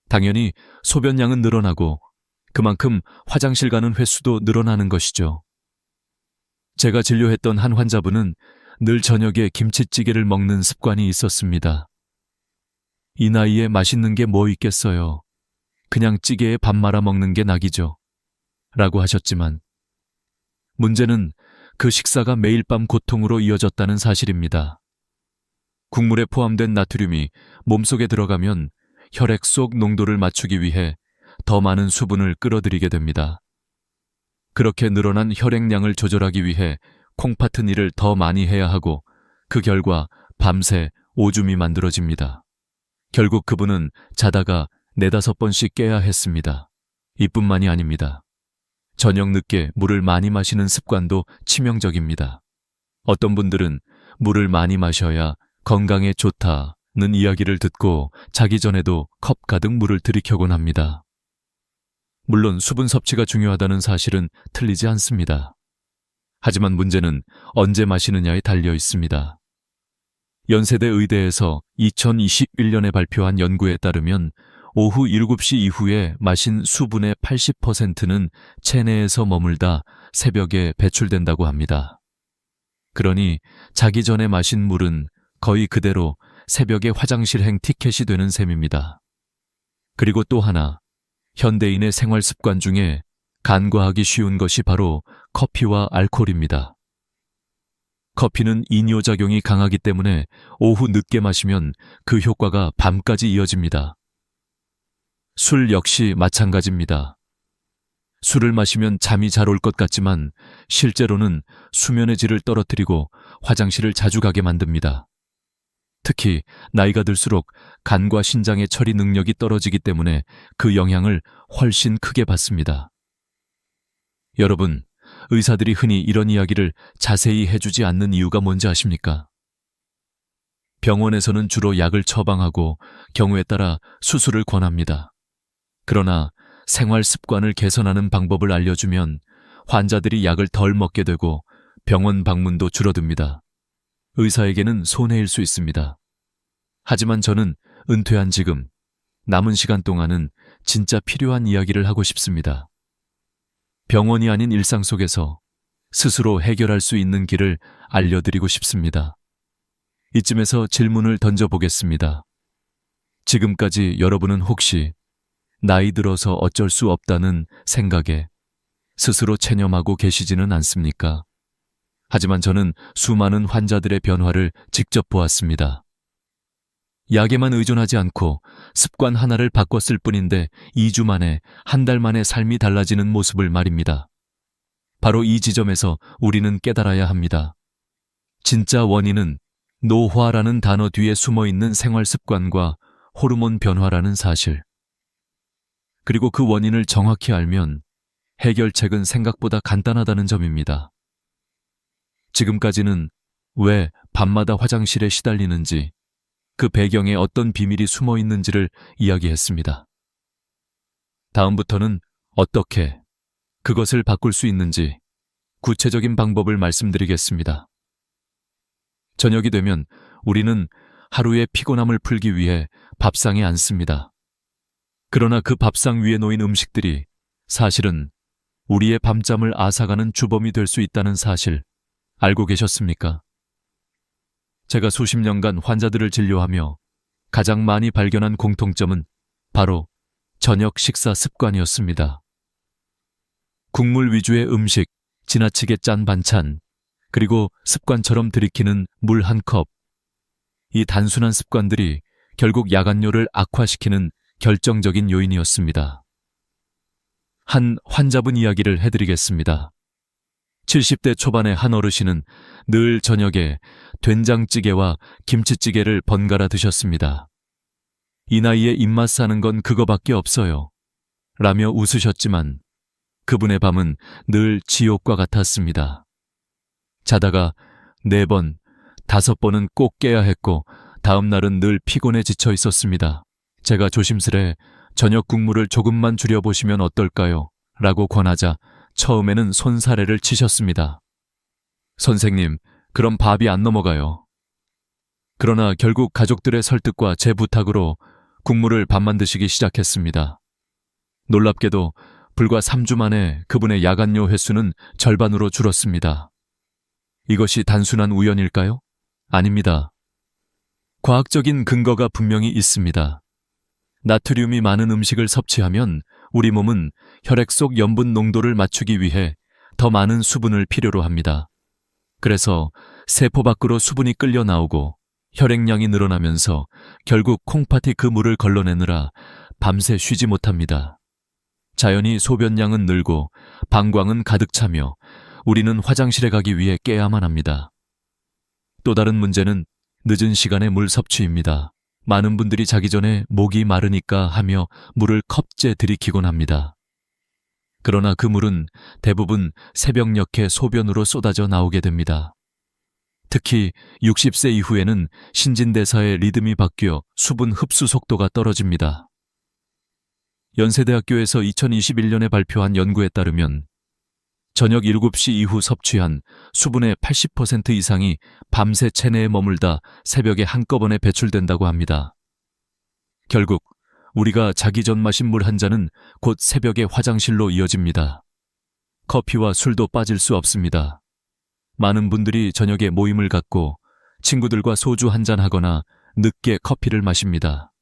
당연히 소변량은 늘어나고 그만큼 화장실 가는 횟수도 늘어나는 것이죠. 제가 진료했던 한 환자분은 늘 저녁에 김치찌개를 먹는 습관이 있었습니다. 이 나이에 맛있는 게 뭐 있겠어요. 그냥 찌개에 밥 말아 먹는 게 낙이죠. 라고 하셨지만 문제는 그 식사가 매일 밤 고통으로 이어졌다는 사실입니다. 국물에 포함된 나트륨이 몸속에 들어가면 혈액 속 농도를 맞추기 위해 더 많은 수분을 끌어들이게 됩니다. 그렇게 늘어난 혈액량을 조절하기 위해 콩팥은 일을 더 많이 해야 하고 그 결과 밤새 오줌이 만들어집니다. 결국 그분은 자다가 4~5번씩 깨야 했습니다. 이뿐만이 아닙니다. 저녁 늦게 물을 많이 마시는 습관도 치명적입니다. 어떤 분들은 물을 많이 마셔야 건강에 좋다는 이야기를 듣고 자기 전에도 컵 가득 물을 들이켜곤 합니다. 물론 수분 섭취가 중요하다는 사실은 틀리지 않습니다. 하지만 문제는 언제 마시느냐에 달려 있습니다. 연세대 의대에서 2021년에 발표한 연구에 따르면 오후 7시 이후에 마신 수분의 80%는 체내에서 머물다 새벽에 배출된다고 합니다. 그러니 자기 전에 마신 물은 거의 그대로 새벽에 화장실행 티켓이 되는 셈입니다. 그리고 또 하나, 현대인의 생활 습관 중에 간과하기 쉬운 것이 바로 커피와 알코올입니다. 커피는 이뇨작용이 강하기 때문에 오후 늦게 마시면 그 효과가 밤까지 이어집니다. 술 역시 마찬가지입니다. 술을 마시면 잠이 잘 올 것 같지만 실제로는 수면의 질을 떨어뜨리고 화장실을 자주 가게 만듭니다. 특히 나이가 들수록 간과 신장의 처리 능력이 떨어지기 때문에 그 영향을 훨씬 크게 받습니다. 여러분, 의사들이 흔히 이런 이야기를 자세히 해주지 않는 이유가 뭔지 아십니까? 병원에서는 주로 약을 처방하고 경우에 따라 수술을 권합니다. 그러나 생활 습관을 개선하는 방법을 알려주면 환자들이 약을 덜 먹게 되고 병원 방문도 줄어듭니다. 의사에게는 손해일 수 있습니다. 하지만 저는 은퇴한 지금 남은 시간 동안은 진짜 필요한 이야기를 하고 싶습니다. 병원이 아닌 일상 속에서 스스로 해결할 수 있는 길을 알려드리고 싶습니다. 이쯤에서 질문을 던져보겠습니다. 지금까지 여러분은 혹시 나이 들어서 어쩔 수 없다는 생각에 스스로 체념하고 계시지는 않습니까? 하지만 저는 수많은 환자들의 변화를 직접 보았습니다. 약에만 의존하지 않고 습관 하나를 바꿨을 뿐인데 2주 만에, 한 달 만에 삶이 달라지는 모습을 말입니다. 바로 이 지점에서 우리는 깨달아야 합니다. 진짜 원인은 노화라는 단어 뒤에 숨어있는 생활 습관과 호르몬 변화라는 사실. 그리고 그 원인을 정확히 알면 해결책은 생각보다 간단하다는 점입니다. 지금까지는 왜 밤마다 화장실에 시달리는지, 그 배경에 어떤 비밀이 숨어 있는지를 이야기했습니다. 다음부터는 어떻게 그것을 바꿀 수 있는지 구체적인 방법을 말씀드리겠습니다. 저녁이 되면 우리는 하루의 피곤함을 풀기 위해 밥상에 앉습니다. 그러나 그 밥상 위에 놓인 음식들이 사실은 우리의 밤잠을 앗아가는 주범이 될 수 있다는 사실 알고 계셨습니까? 제가 수십 년간 환자들을 진료하며 가장 많이 발견한 공통점은 바로 저녁 식사 습관이었습니다. 국물 위주의 음식, 지나치게 짠 반찬, 그리고 습관처럼 들이키는 물 한 컵. 이 단순한 습관들이 결국 야간뇨를 악화시키는 결정적인 요인이었습니다. 한 환자분 이야기를 해드리겠습니다. 70대 초반의 한 어르신은 늘 저녁에 된장찌개와 김치찌개를 번갈아 드셨습니다. 이 나이에 입맛 사는 건 그거밖에 없어요. 라며 웃으셨지만 그분의 밤은 늘 지옥과 같았습니다. 자다가 4번, 5번은 꼭 깨야 했고 다음 날은 늘 피곤해 지쳐 있었습니다. 제가 조심스레 저녁 국물을 조금만 줄여보시면 어떨까요? 라고 권하자 처음에는 손사래를 치셨습니다. 선생님, 그럼 밥이 안 넘어가요. 그러나 결국 가족들의 설득과 제 부탁으로 국물을 반만 드시기 시작했습니다. 놀랍게도 불과 3주 만에 그분의 야간뇨 횟수는 절반으로 줄었습니다. 이것이 단순한 우연일까요? 아닙니다. 과학적인 근거가 분명히 있습니다. 나트륨이 많은 음식을 섭취하면 우리 몸은 혈액 속 염분 농도를 맞추기 위해 더 많은 수분을 필요로 합니다. 그래서 세포 밖으로 수분이 끌려 나오고 혈액량이 늘어나면서 결국 콩팥이 그 물을 걸러내느라 밤새 쉬지 못합니다. 자연히 소변량은 늘고 방광은 가득 차며 우리는 화장실에 가기 위해 깨야만 합니다. 또 다른 문제는 늦은 시간의 물 섭취입니다. 많은 분들이 자기 전에 목이 마르니까 하며 물을 컵째 들이키곤 합니다. 그러나 그 물은 대부분 새벽녘에 소변으로 쏟아져 나오게 됩니다. 특히 60세 이후에는 신진대사의 리듬이 바뀌어 수분 흡수 속도가 떨어집니다. 연세대학교에서 2021년에 발표한 연구에 따르면 저녁 7시 이후 섭취한 수분의 80% 이상이 밤새 체내에 머물다 새벽에 한꺼번에 배출된다고 합니다. 결국 우리가 자기 전 마신 물 한 잔은 곧 새벽에 화장실로 이어집니다. 커피와 술도 빠질 수 없습니다. 많은 분들이 저녁에 모임을 갖고 친구들과 소주 한 잔 하거나 늦게 커피를 마십니다.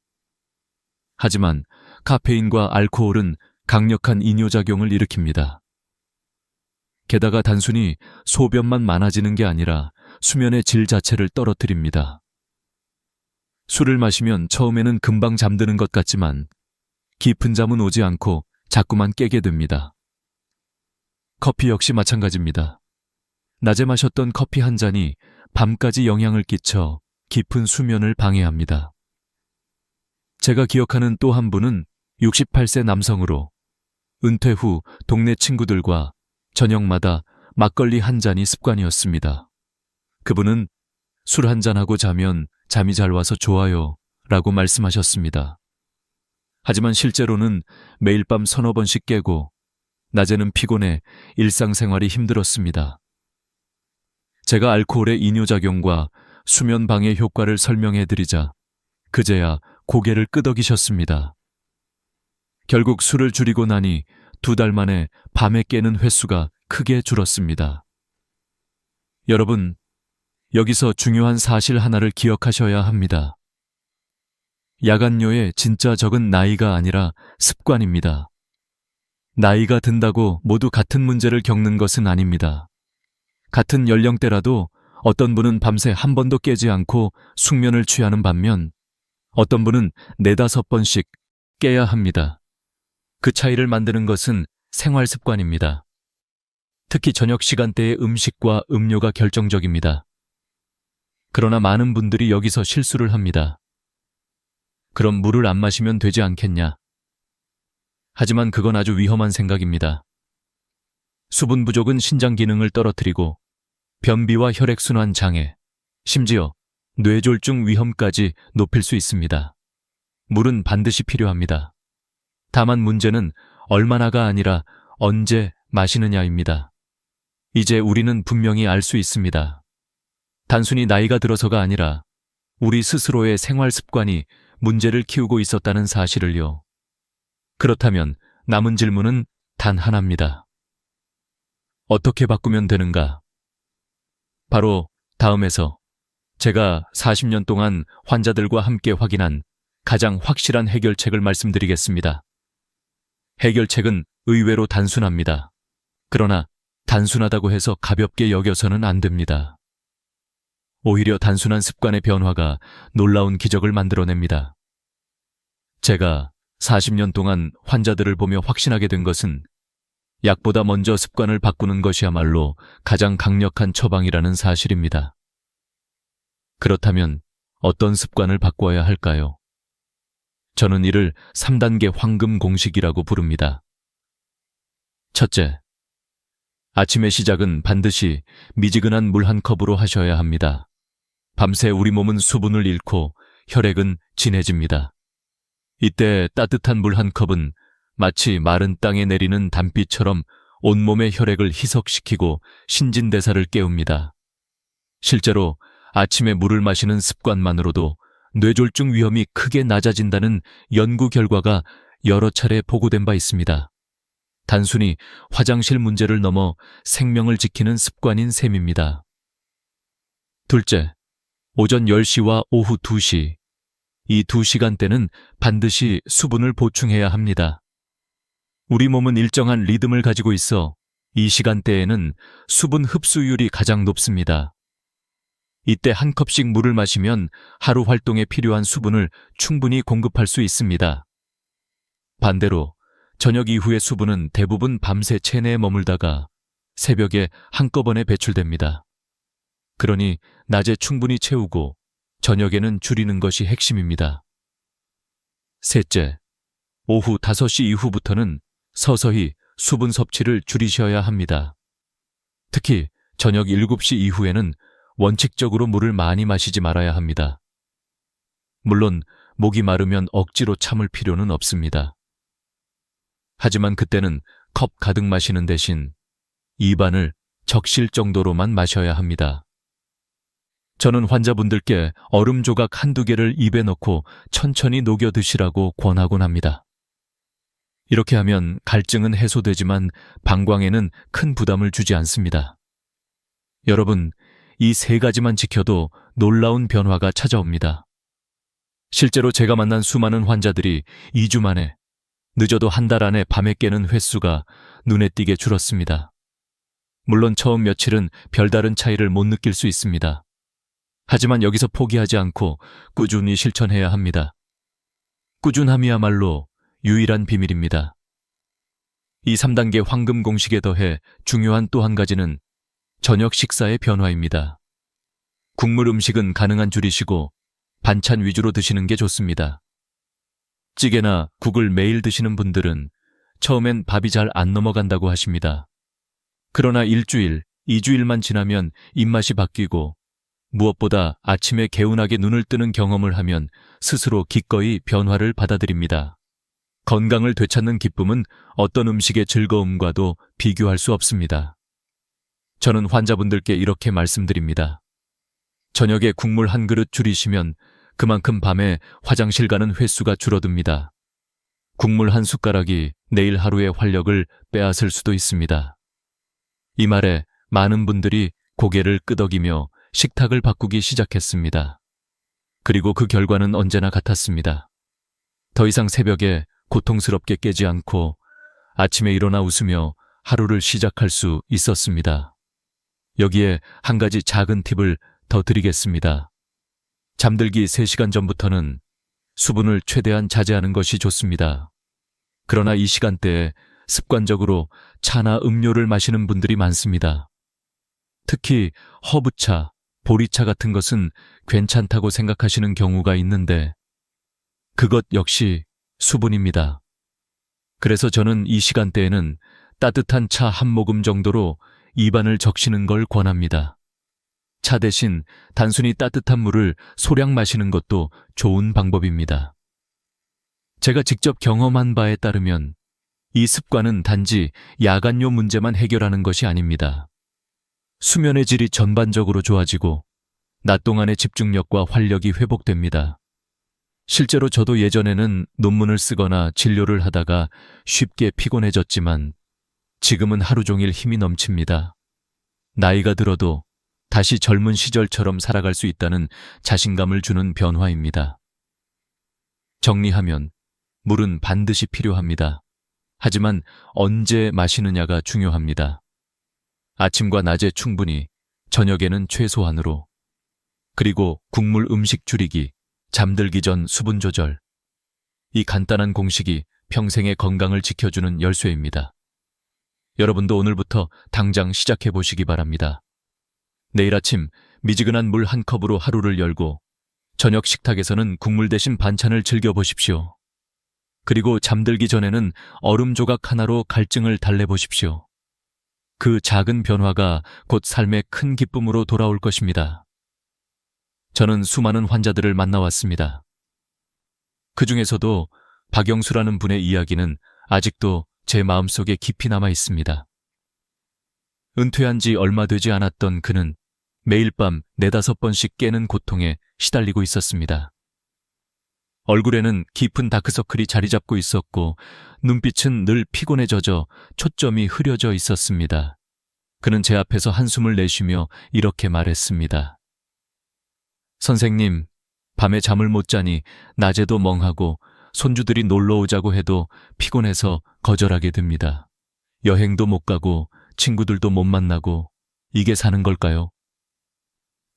하지만 카페인과 알코올은 강력한 이뇨작용을 일으킵니다. 게다가 단순히 소변만 많아지는 게 아니라 수면의 질 자체를 떨어뜨립니다. 술을 마시면 처음에는 금방 잠드는 것 같지만 깊은 잠은 오지 않고 자꾸만 깨게 됩니다. 커피 역시 마찬가지입니다. 낮에 마셨던 커피 한 잔이 밤까지 영향을 끼쳐 깊은 수면을 방해합니다. 제가 기억하는 또 한 분은 68세 남성으로 은퇴 후 동네 친구들과 저녁마다 막걸리 한 잔이 습관이었습니다. 그분은 술 한 잔하고 자면 잠이 잘 와서 좋아요 라고 말씀하셨습니다. 하지만 실제로는 매일 밤 3-4번씩 깨고 낮에는 피곤해 일상생활이 힘들었습니다. 제가 알코올의 이뇨작용과 수면 방해 효과를 설명해드리자 그제야 고개를 끄덕이셨습니다. 결국 술을 줄이고 나니 2달 만에 밤에 깨는 횟수가 크게 줄었습니다. 여러분, 여기서 중요한 사실 하나를 기억하셔야 합니다. 야간뇨의 진짜 적은 나이가 아니라 습관입니다. 나이가 든다고 모두 같은 문제를 겪는 것은 아닙니다. 같은 연령대라도 어떤 분은 밤새 한 번도 깨지 않고 숙면을 취하는 반면 어떤 분은 4-5번씩 깨야 합니다. 그 차이를 만드는 것은 생활 습관입니다. 특히 저녁 시간대의 음식과 음료가 결정적입니다. 그러나 많은 분들이 여기서 실수를 합니다. 그럼 물을 안 마시면 되지 않겠냐? 하지만 그건 아주 위험한 생각입니다. 수분 부족은 신장 기능을 떨어뜨리고 변비와 혈액순환 장애, 심지어 뇌졸중 위험까지 높일 수 있습니다. 물은 반드시 필요합니다. 다만 문제는 얼마나가 아니라 언제 마시느냐입니다. 이제 우리는 분명히 알 수 있습니다. 단순히 나이가 들어서가 아니라 우리 스스로의 생활 습관이 문제를 키우고 있었다는 사실을요. 그렇다면 남은 질문은 단 하나입니다. 어떻게 바꾸면 되는가? 바로 다음에서 제가 40년 동안 환자들과 함께 확인한 가장 확실한 해결책을 말씀드리겠습니다. 해결책은 의외로 단순합니다. 그러나 단순하다고 해서 가볍게 여겨서는 안 됩니다. 오히려 단순한 습관의 변화가 놀라운 기적을 만들어냅니다. 제가 40년 동안 환자들을 보며 확신하게 된 것은 약보다 먼저 습관을 바꾸는 것이야말로 가장 강력한 처방이라는 사실입니다. 그렇다면 어떤 습관을 바꿔야 할까요? 저는 이를 3단계 황금 공식이라고 부릅니다. 첫째, 아침의 시작은 반드시 미지근한 물 한 컵으로 하셔야 합니다. 밤새 우리 몸은 수분을 잃고 혈액은 진해집니다. 이때 따뜻한 물 한 컵은 마치 마른 땅에 내리는 단비처럼 온몸의 혈액을 희석시키고 신진대사를 깨웁니다. 실제로 아침에 물을 마시는 습관만으로도 뇌졸중 위험이 크게 낮아진다는 연구 결과가 여러 차례 보고된 바 있습니다. 단순히 화장실 문제를 넘어 생명을 지키는 습관인 셈입니다. 둘째, 오전 10시와 오후 2시. 이 2시간대는 반드시 수분을 보충해야 합니다. 우리 몸은 일정한 리듬을 가지고 있어 이 시간대에는 수분 흡수율이 가장 높습니다. 이때 한 컵씩 물을 마시면 하루 활동에 필요한 수분을 충분히 공급할 수 있습니다. 반대로 저녁 이후의 수분은 대부분 밤새 체내에 머물다가 새벽에 한꺼번에 배출됩니다. 그러니 낮에 충분히 채우고 저녁에는 줄이는 것이 핵심입니다. 셋째, 오후 5시 이후부터는 서서히 수분 섭취를 줄이셔야 합니다. 특히 저녁 7시 이후에는 원칙적으로 물을 많이 마시지 말아야 합니다. 물론 목이 마르면 억지로 참을 필요는 없습니다. 하지만 그때는 컵 가득 마시는 대신 입안을 적실 정도로만 마셔야 합니다. 저는 환자분들께 얼음 조각 한두 개를 입에 넣고 천천히 녹여 드시라고 권하곤 합니다. 이렇게 하면 갈증은 해소되지만 방광에는 큰 부담을 주지 않습니다. 여러분, 이 3가지만 지켜도 놀라운 변화가 찾아옵니다. 실제로 제가 만난 수많은 환자들이 2주 만에, 늦어도 한 달 안에 밤에 깨는 횟수가 눈에 띄게 줄었습니다. 물론 처음 며칠은 별다른 차이를 못 느낄 수 있습니다. 하지만 여기서 포기하지 않고 꾸준히 실천해야 합니다. 꾸준함이야말로 유일한 비밀입니다. 이 3단계 황금 공식에 더해 중요한 또 한 가지는 저녁 식사의 변화입니다. 국물 음식은 가능한 줄이시고 반찬 위주로 드시는 게 좋습니다. 찌개나 국을 매일 드시는 분들은 처음엔 밥이 잘 안 넘어간다고 하십니다. 그러나 1주일, 2주일만 지나면 입맛이 바뀌고 무엇보다 아침에 개운하게 눈을 뜨는 경험을 하면 스스로 기꺼이 변화를 받아들입니다. 건강을 되찾는 기쁨은 어떤 음식의 즐거움과도 비교할 수 없습니다. 저는 환자분들께 이렇게 말씀드립니다. 저녁에 국물 한 그릇 줄이시면 그만큼 밤에 화장실 가는 횟수가 줄어듭니다. 국물 한 숟가락이 내일 하루의 활력을 빼앗을 수도 있습니다. 이 말에 많은 분들이 고개를 끄덕이며 식탁을 바꾸기 시작했습니다. 그리고 그 결과는 언제나 같았습니다. 더 이상 새벽에 고통스럽게 깨지 않고 아침에 일어나 웃으며 하루를 시작할 수 있었습니다. 여기에 한 가지 작은 팁을 더 드리겠습니다. 잠들기 3시간 전부터는 수분을 최대한 자제하는 것이 좋습니다. 그러나 이 시간대에 습관적으로 차나 음료를 마시는 분들이 많습니다. 특히 허브차, 보리차 같은 것은 괜찮다고 생각하시는 경우가 있는데 그것 역시 수분입니다. 그래서 저는 이 시간대에는 따뜻한 차 한 모금 정도로 입안을 적시는 걸 권합니다. 차 대신 단순히 따뜻한 물을 소량 마시는 것도 좋은 방법입니다. 제가 직접 경험한 바에 따르면 이 습관은 단지 야간요 문제만 해결하는 것이 아닙니다. 수면의 질이 전반적으로 좋아지고 낮 동안의 집중력과 활력이 회복됩니다. 실제로 저도 예전에는 논문을 쓰거나 진료를 하다가 쉽게 피곤해졌지만 지금은 하루 종일 힘이 넘칩니다. 나이가 들어도 다시 젊은 시절처럼 살아갈 수 있다는 자신감을 주는 변화입니다. 정리하면 물은 반드시 필요합니다. 하지만 언제 마시느냐가 중요합니다. 아침과 낮에 충분히, 저녁에는 최소한으로. 그리고 국물 음식 줄이기, 잠들기 전 수분 조절. 이 간단한 공식이 평생의 건강을 지켜주는 열쇠입니다. 여러분도 오늘부터 당장 시작해 보시기 바랍니다. 내일 아침 미지근한 물 한 컵으로 하루를 열고 저녁 식탁에서는 국물 대신 반찬을 즐겨보십시오. 그리고 잠들기 전에는 얼음 조각 하나로 갈증을 달래보십시오. 그 작은 변화가 곧 삶의 큰 기쁨으로 돌아올 것입니다. 저는 수많은 환자들을 만나왔습니다. 그 중에서도 박영수라는 분의 이야기는 아직도 제 마음속에 깊이 남아 있습니다. 은퇴한 지 얼마 되지 않았던 그는 매일 밤 4-5번씩 깨는 고통에 시달리고 있었습니다. 얼굴에는 깊은 다크서클이 자리 잡고 있었고 눈빛은 늘 피곤에 젖어 초점이 흐려져 있었습니다. 그는 제 앞에서 한숨을 내쉬며 이렇게 말했습니다. 선생님, 밤에 잠을 못 자니 낮에도 멍하고 손주들이 놀러 오자고 해도 피곤해서 거절하게 됩니다. 여행도 못 가고 친구들도 못 만나고 이게 사는 걸까요?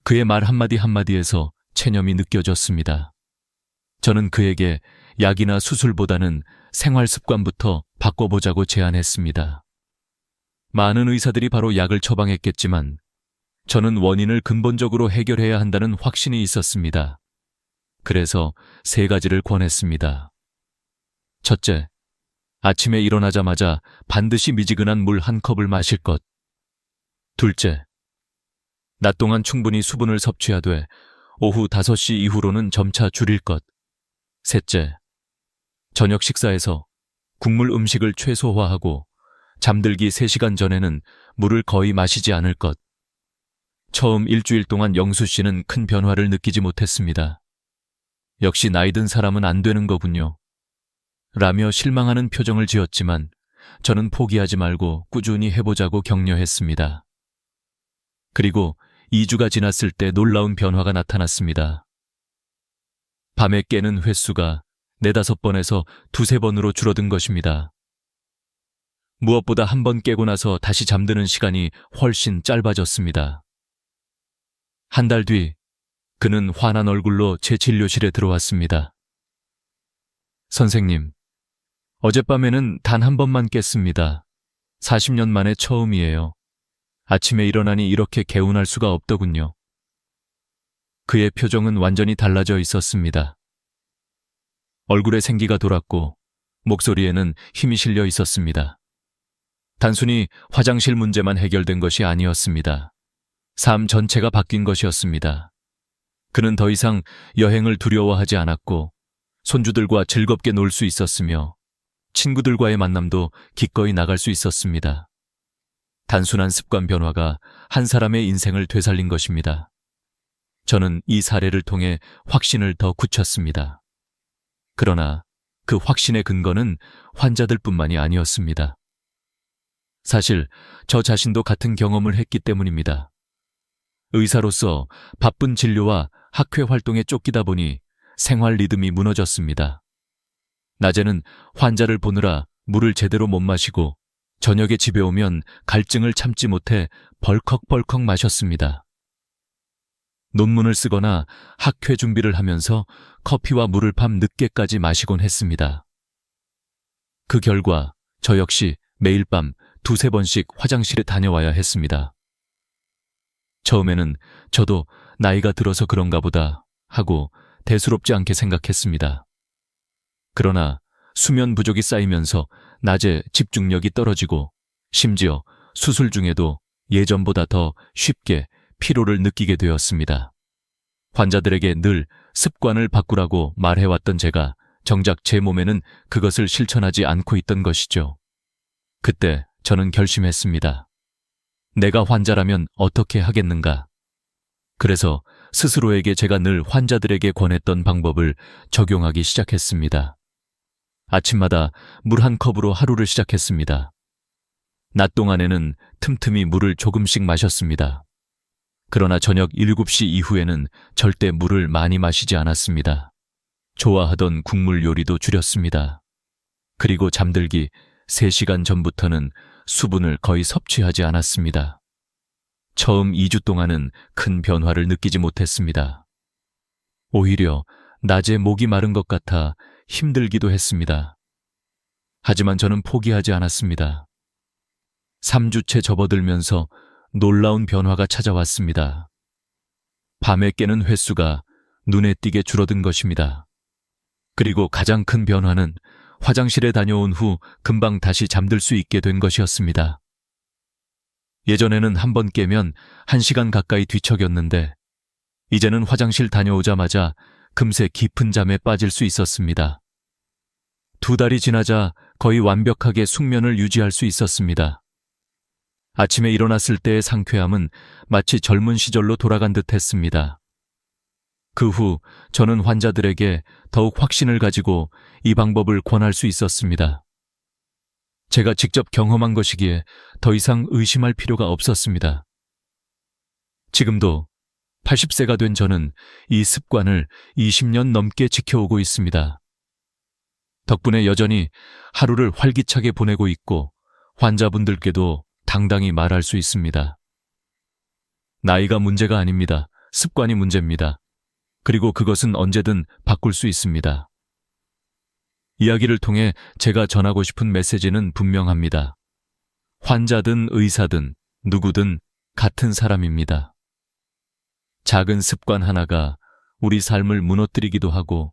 그의 말 한마디 한마디에서 체념이 느껴졌습니다. 저는 그에게 약이나 수술보다는 생활 습관부터 바꿔보자고 제안했습니다. 많은 의사들이 바로 약을 처방했겠지만 저는 원인을 근본적으로 해결해야 한다는 확신이 있었습니다. 그래서 3가지를 권했습니다. 첫째, 아침에 일어나자마자 반드시 미지근한 물 한 컵을 마실 것. 둘째, 낮 동안 충분히 수분을 섭취하되 오후 5시 이후로는 점차 줄일 것. 셋째, 저녁 식사에서 국물 음식을 최소화하고 잠들기 3시간 전에는 물을 거의 마시지 않을 것. 처음 일주일 동안 영수 씨는 큰 변화를 느끼지 못했습니다. 역시 나이 든 사람은 안 되는 거군요. 라며 실망하는 표정을 지었지만 저는 포기하지 말고 꾸준히 해보자고 격려했습니다. 그리고 2주가 지났을 때 놀라운 변화가 나타났습니다. 밤에 깨는 횟수가 4-5번에서 2-3번으로 줄어든 것입니다. 무엇보다 한 번 깨고 나서 다시 잠드는 시간이 훨씬 짧아졌습니다. 한 달 뒤, 그는 환한 얼굴로 제 진료실에 들어왔습니다. 선생님, 어젯밤에는 단 한 번만 깼습니다. 40년 만에 처음이에요. 아침에 일어나니 이렇게 개운할 수가 없더군요. 그의 표정은 완전히 달라져 있었습니다. 얼굴에 생기가 돌았고 목소리에는 힘이 실려 있었습니다. 단순히 화장실 문제만 해결된 것이 아니었습니다. 삶 전체가 바뀐 것이었습니다. 그는 더 이상 여행을 두려워하지 않았고 손주들과 즐겁게 놀 수 있었으며 친구들과의 만남도 기꺼이 나갈 수 있었습니다. 단순한 습관 변화가 한 사람의 인생을 되살린 것입니다. 저는 이 사례를 통해 확신을 더 굳혔습니다. 그러나 그 확신의 근거는 환자들뿐만이 아니었습니다. 사실 저 자신도 같은 경험을 했기 때문입니다. 의사로서 바쁜 진료와 학회 활동에 쫓기다 보니 생활 리듬이 무너졌습니다. 낮에는 환자를 보느라 물을 제대로 못 마시고 저녁에 집에 오면 갈증을 참지 못해 벌컥벌컥 마셨습니다. 논문을 쓰거나 학회 준비를 하면서 커피와 물을 밤 늦게까지 마시곤 했습니다. 그 결과 저 역시 매일 밤 2-3번씩 화장실에 다녀와야 했습니다. 처음에는 저도 나이가 들어서 그런가 보다 하고 대수롭지 않게 생각했습니다. 그러나 수면 부족이 쌓이면서 낮에 집중력이 떨어지고 심지어 수술 중에도 예전보다 더 쉽게 피로를 느끼게 되었습니다. 환자들에게 늘 습관을 바꾸라고 말해왔던 제가 정작 제 몸에는 그것을 실천하지 않고 있던 것이죠. 그때 저는 결심했습니다. 내가 환자라면 어떻게 하겠는가? 그래서 스스로에게 제가 늘 환자들에게 권했던 방법을 적용하기 시작했습니다. 아침마다 물 한 컵으로 하루를 시작했습니다. 낮 동안에는 틈틈이 물을 조금씩 마셨습니다. 그러나 저녁 7시 이후에는 절대 물을 많이 마시지 않았습니다. 좋아하던 국물 요리도 줄였습니다. 그리고 잠들기 3시간 전부터는 수분을 거의 섭취하지 않았습니다. 처음 2주 동안은 큰 변화를 느끼지 못했습니다. 오히려 낮에 목이 마른 것 같아 힘들기도 했습니다. 하지만 저는 포기하지 않았습니다. 3주째 접어들면서 놀라운 변화가 찾아왔습니다. 밤에 깨는 횟수가 눈에 띄게 줄어든 것입니다. 그리고 가장 큰 변화는 화장실에 다녀온 후 금방 다시 잠들 수 있게 된 것이었습니다. 예전에는 한 번 깨면 1시간 가까이 뒤척였는데 이제는 화장실 다녀오자마자 금세 깊은 잠에 빠질 수 있었습니다. 2달이 지나자 거의 완벽하게 숙면을 유지할 수 있었습니다. 아침에 일어났을 때의 상쾌함은 마치 젊은 시절로 돌아간 듯 했습니다. 그 후 저는 환자들에게 더욱 확신을 가지고 이 방법을 권할 수 있었습니다. 제가 직접 경험한 것이기에 더 이상 의심할 필요가 없었습니다. 지금도 80세가 된 저는 이 습관을 20년 넘게 지켜오고 있습니다. 덕분에 여전히 하루를 활기차게 보내고 있고 환자분들께도 당당히 말할 수 있습니다. 나이가 문제가 아닙니다. 습관이 문제입니다. 그리고 그것은 언제든 바꿀 수 있습니다. 이야기를 통해 제가 전하고 싶은 메시지는 분명합니다. 환자든 의사든 누구든 같은 사람입니다. 작은 습관 하나가 우리 삶을 무너뜨리기도 하고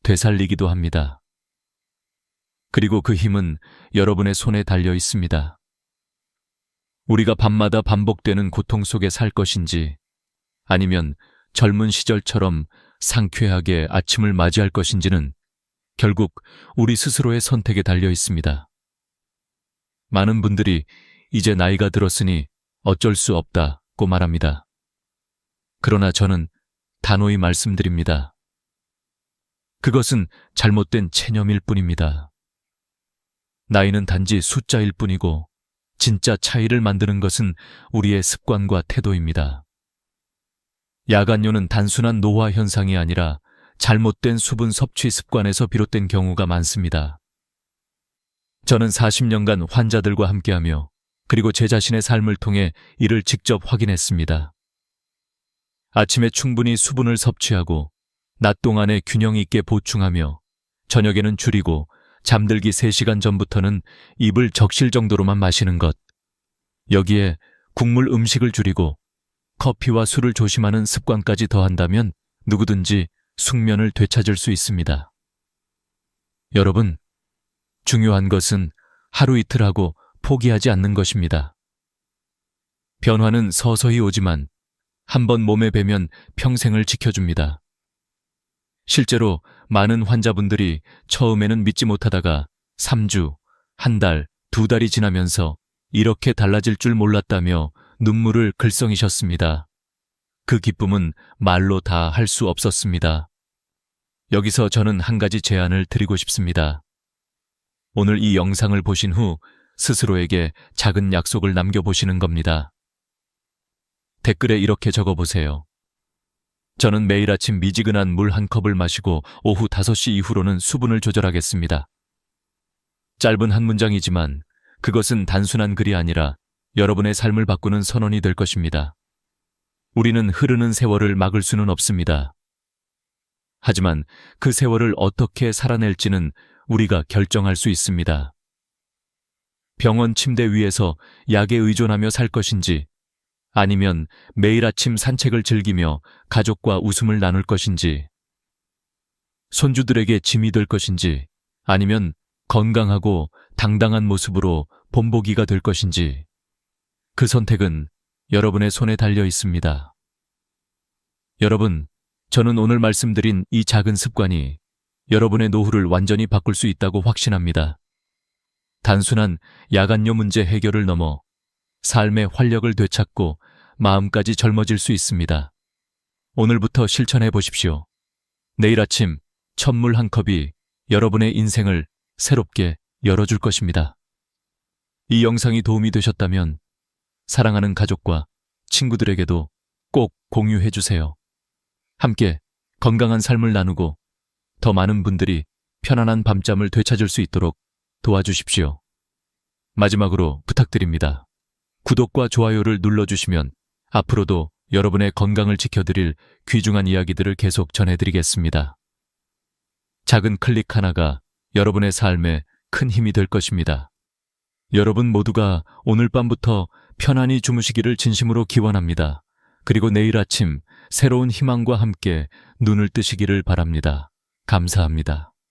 되살리기도 합니다. 그리고 그 힘은 여러분의 손에 달려 있습니다. 우리가 밤마다 반복되는 고통 속에 살 것인지 아니면 젊은 시절처럼 상쾌하게 아침을 맞이할 것인지는 결국 우리 스스로의 선택에 달려 있습니다. 많은 분들이 이제 나이가 들었으니 어쩔 수 없다고 말합니다. 그러나 저는 단호히 말씀드립니다. 그것은 잘못된 체념일 뿐입니다. 나이는 단지 숫자일 뿐이고 진짜 차이를 만드는 것은 우리의 습관과 태도입니다. 야간뇨는 단순한 노화 현상이 아니라 잘못된 수분 섭취 습관에서 비롯된 경우가 많습니다. 저는 40년간 환자들과 함께하며 그리고 제 자신의 삶을 통해 이를 직접 확인했습니다. 아침에 충분히 수분을 섭취하고 낮 동안에 균형 있게 보충하며 저녁에는 줄이고 잠들기 3시간 전부터는 입을 적실 정도로만 마시는 것. 여기에 국물 음식을 줄이고 커피와 술을 조심하는 습관까지 더한다면 누구든지 숙면을 되찾을 수 있습니다. 여러분, 중요한 것은 하루 이틀 하고 포기하지 않는 것입니다. 변화는 서서히 오지만 한번 몸에 배면 평생을 지켜줍니다. 실제로 많은 환자분들이 처음에는 믿지 못하다가 3주, 1달, 2달이 지나면서 이렇게 달라질 줄 몰랐다며 눈물을 글썽이셨습니다. 그 기쁨은 말로 다 할 수 없었습니다. 여기서 저는 한 가지 제안을 드리고 싶습니다. 오늘 이 영상을 보신 후 스스로에게 작은 약속을 남겨보시는 겁니다. 댓글에 이렇게 적어보세요. 저는 매일 아침 미지근한 물 1컵을 마시고 오후 5시 이후로는 수분을 조절하겠습니다. 짧은 한 문장이지만 그것은 단순한 글이 아니라 여러분의 삶을 바꾸는 선언이 될 것입니다. 우리는 흐르는 세월을 막을 수는 없습니다. 하지만 그 세월을 어떻게 살아낼지는 우리가 결정할 수 있습니다. 병원 침대 위에서 약에 의존하며 살 것인지 아니면 매일 아침 산책을 즐기며 가족과 웃음을 나눌 것인지 손주들에게 짐이 될 것인지 아니면 건강하고 당당한 모습으로 본보기가 될 것인지 그 선택은 여러분의 손에 달려 있습니다. 여러분, 저는 오늘 말씀드린 이 작은 습관이 여러분의 노후를 완전히 바꿀 수 있다고 확신합니다. 단순한 야간뇨 문제 해결을 넘어 삶의 활력을 되찾고 마음까지 젊어질 수 있습니다. 오늘부터 실천해 보십시오. 내일 아침 첫물 1컵이 여러분의 인생을 새롭게 열어줄 것입니다. 이 영상이 도움이 되셨다면 사랑하는 가족과 친구들에게도 꼭 공유해 주세요. 함께 건강한 삶을 나누고 더 많은 분들이 편안한 밤잠을 되찾을 수 있도록 도와주십시오. 마지막으로 부탁드립니다. 구독과 좋아요를 눌러주시면 앞으로도 여러분의 건강을 지켜드릴 귀중한 이야기들을 계속 전해드리겠습니다. 작은 클릭 하나가 여러분의 삶에 큰 힘이 될 것입니다. 여러분 모두가 오늘 밤부터 편안히 주무시기를 진심으로 기원합니다. 그리고 내일 아침 새로운 희망과 함께 눈을 뜨시기를 바랍니다. 감사합니다.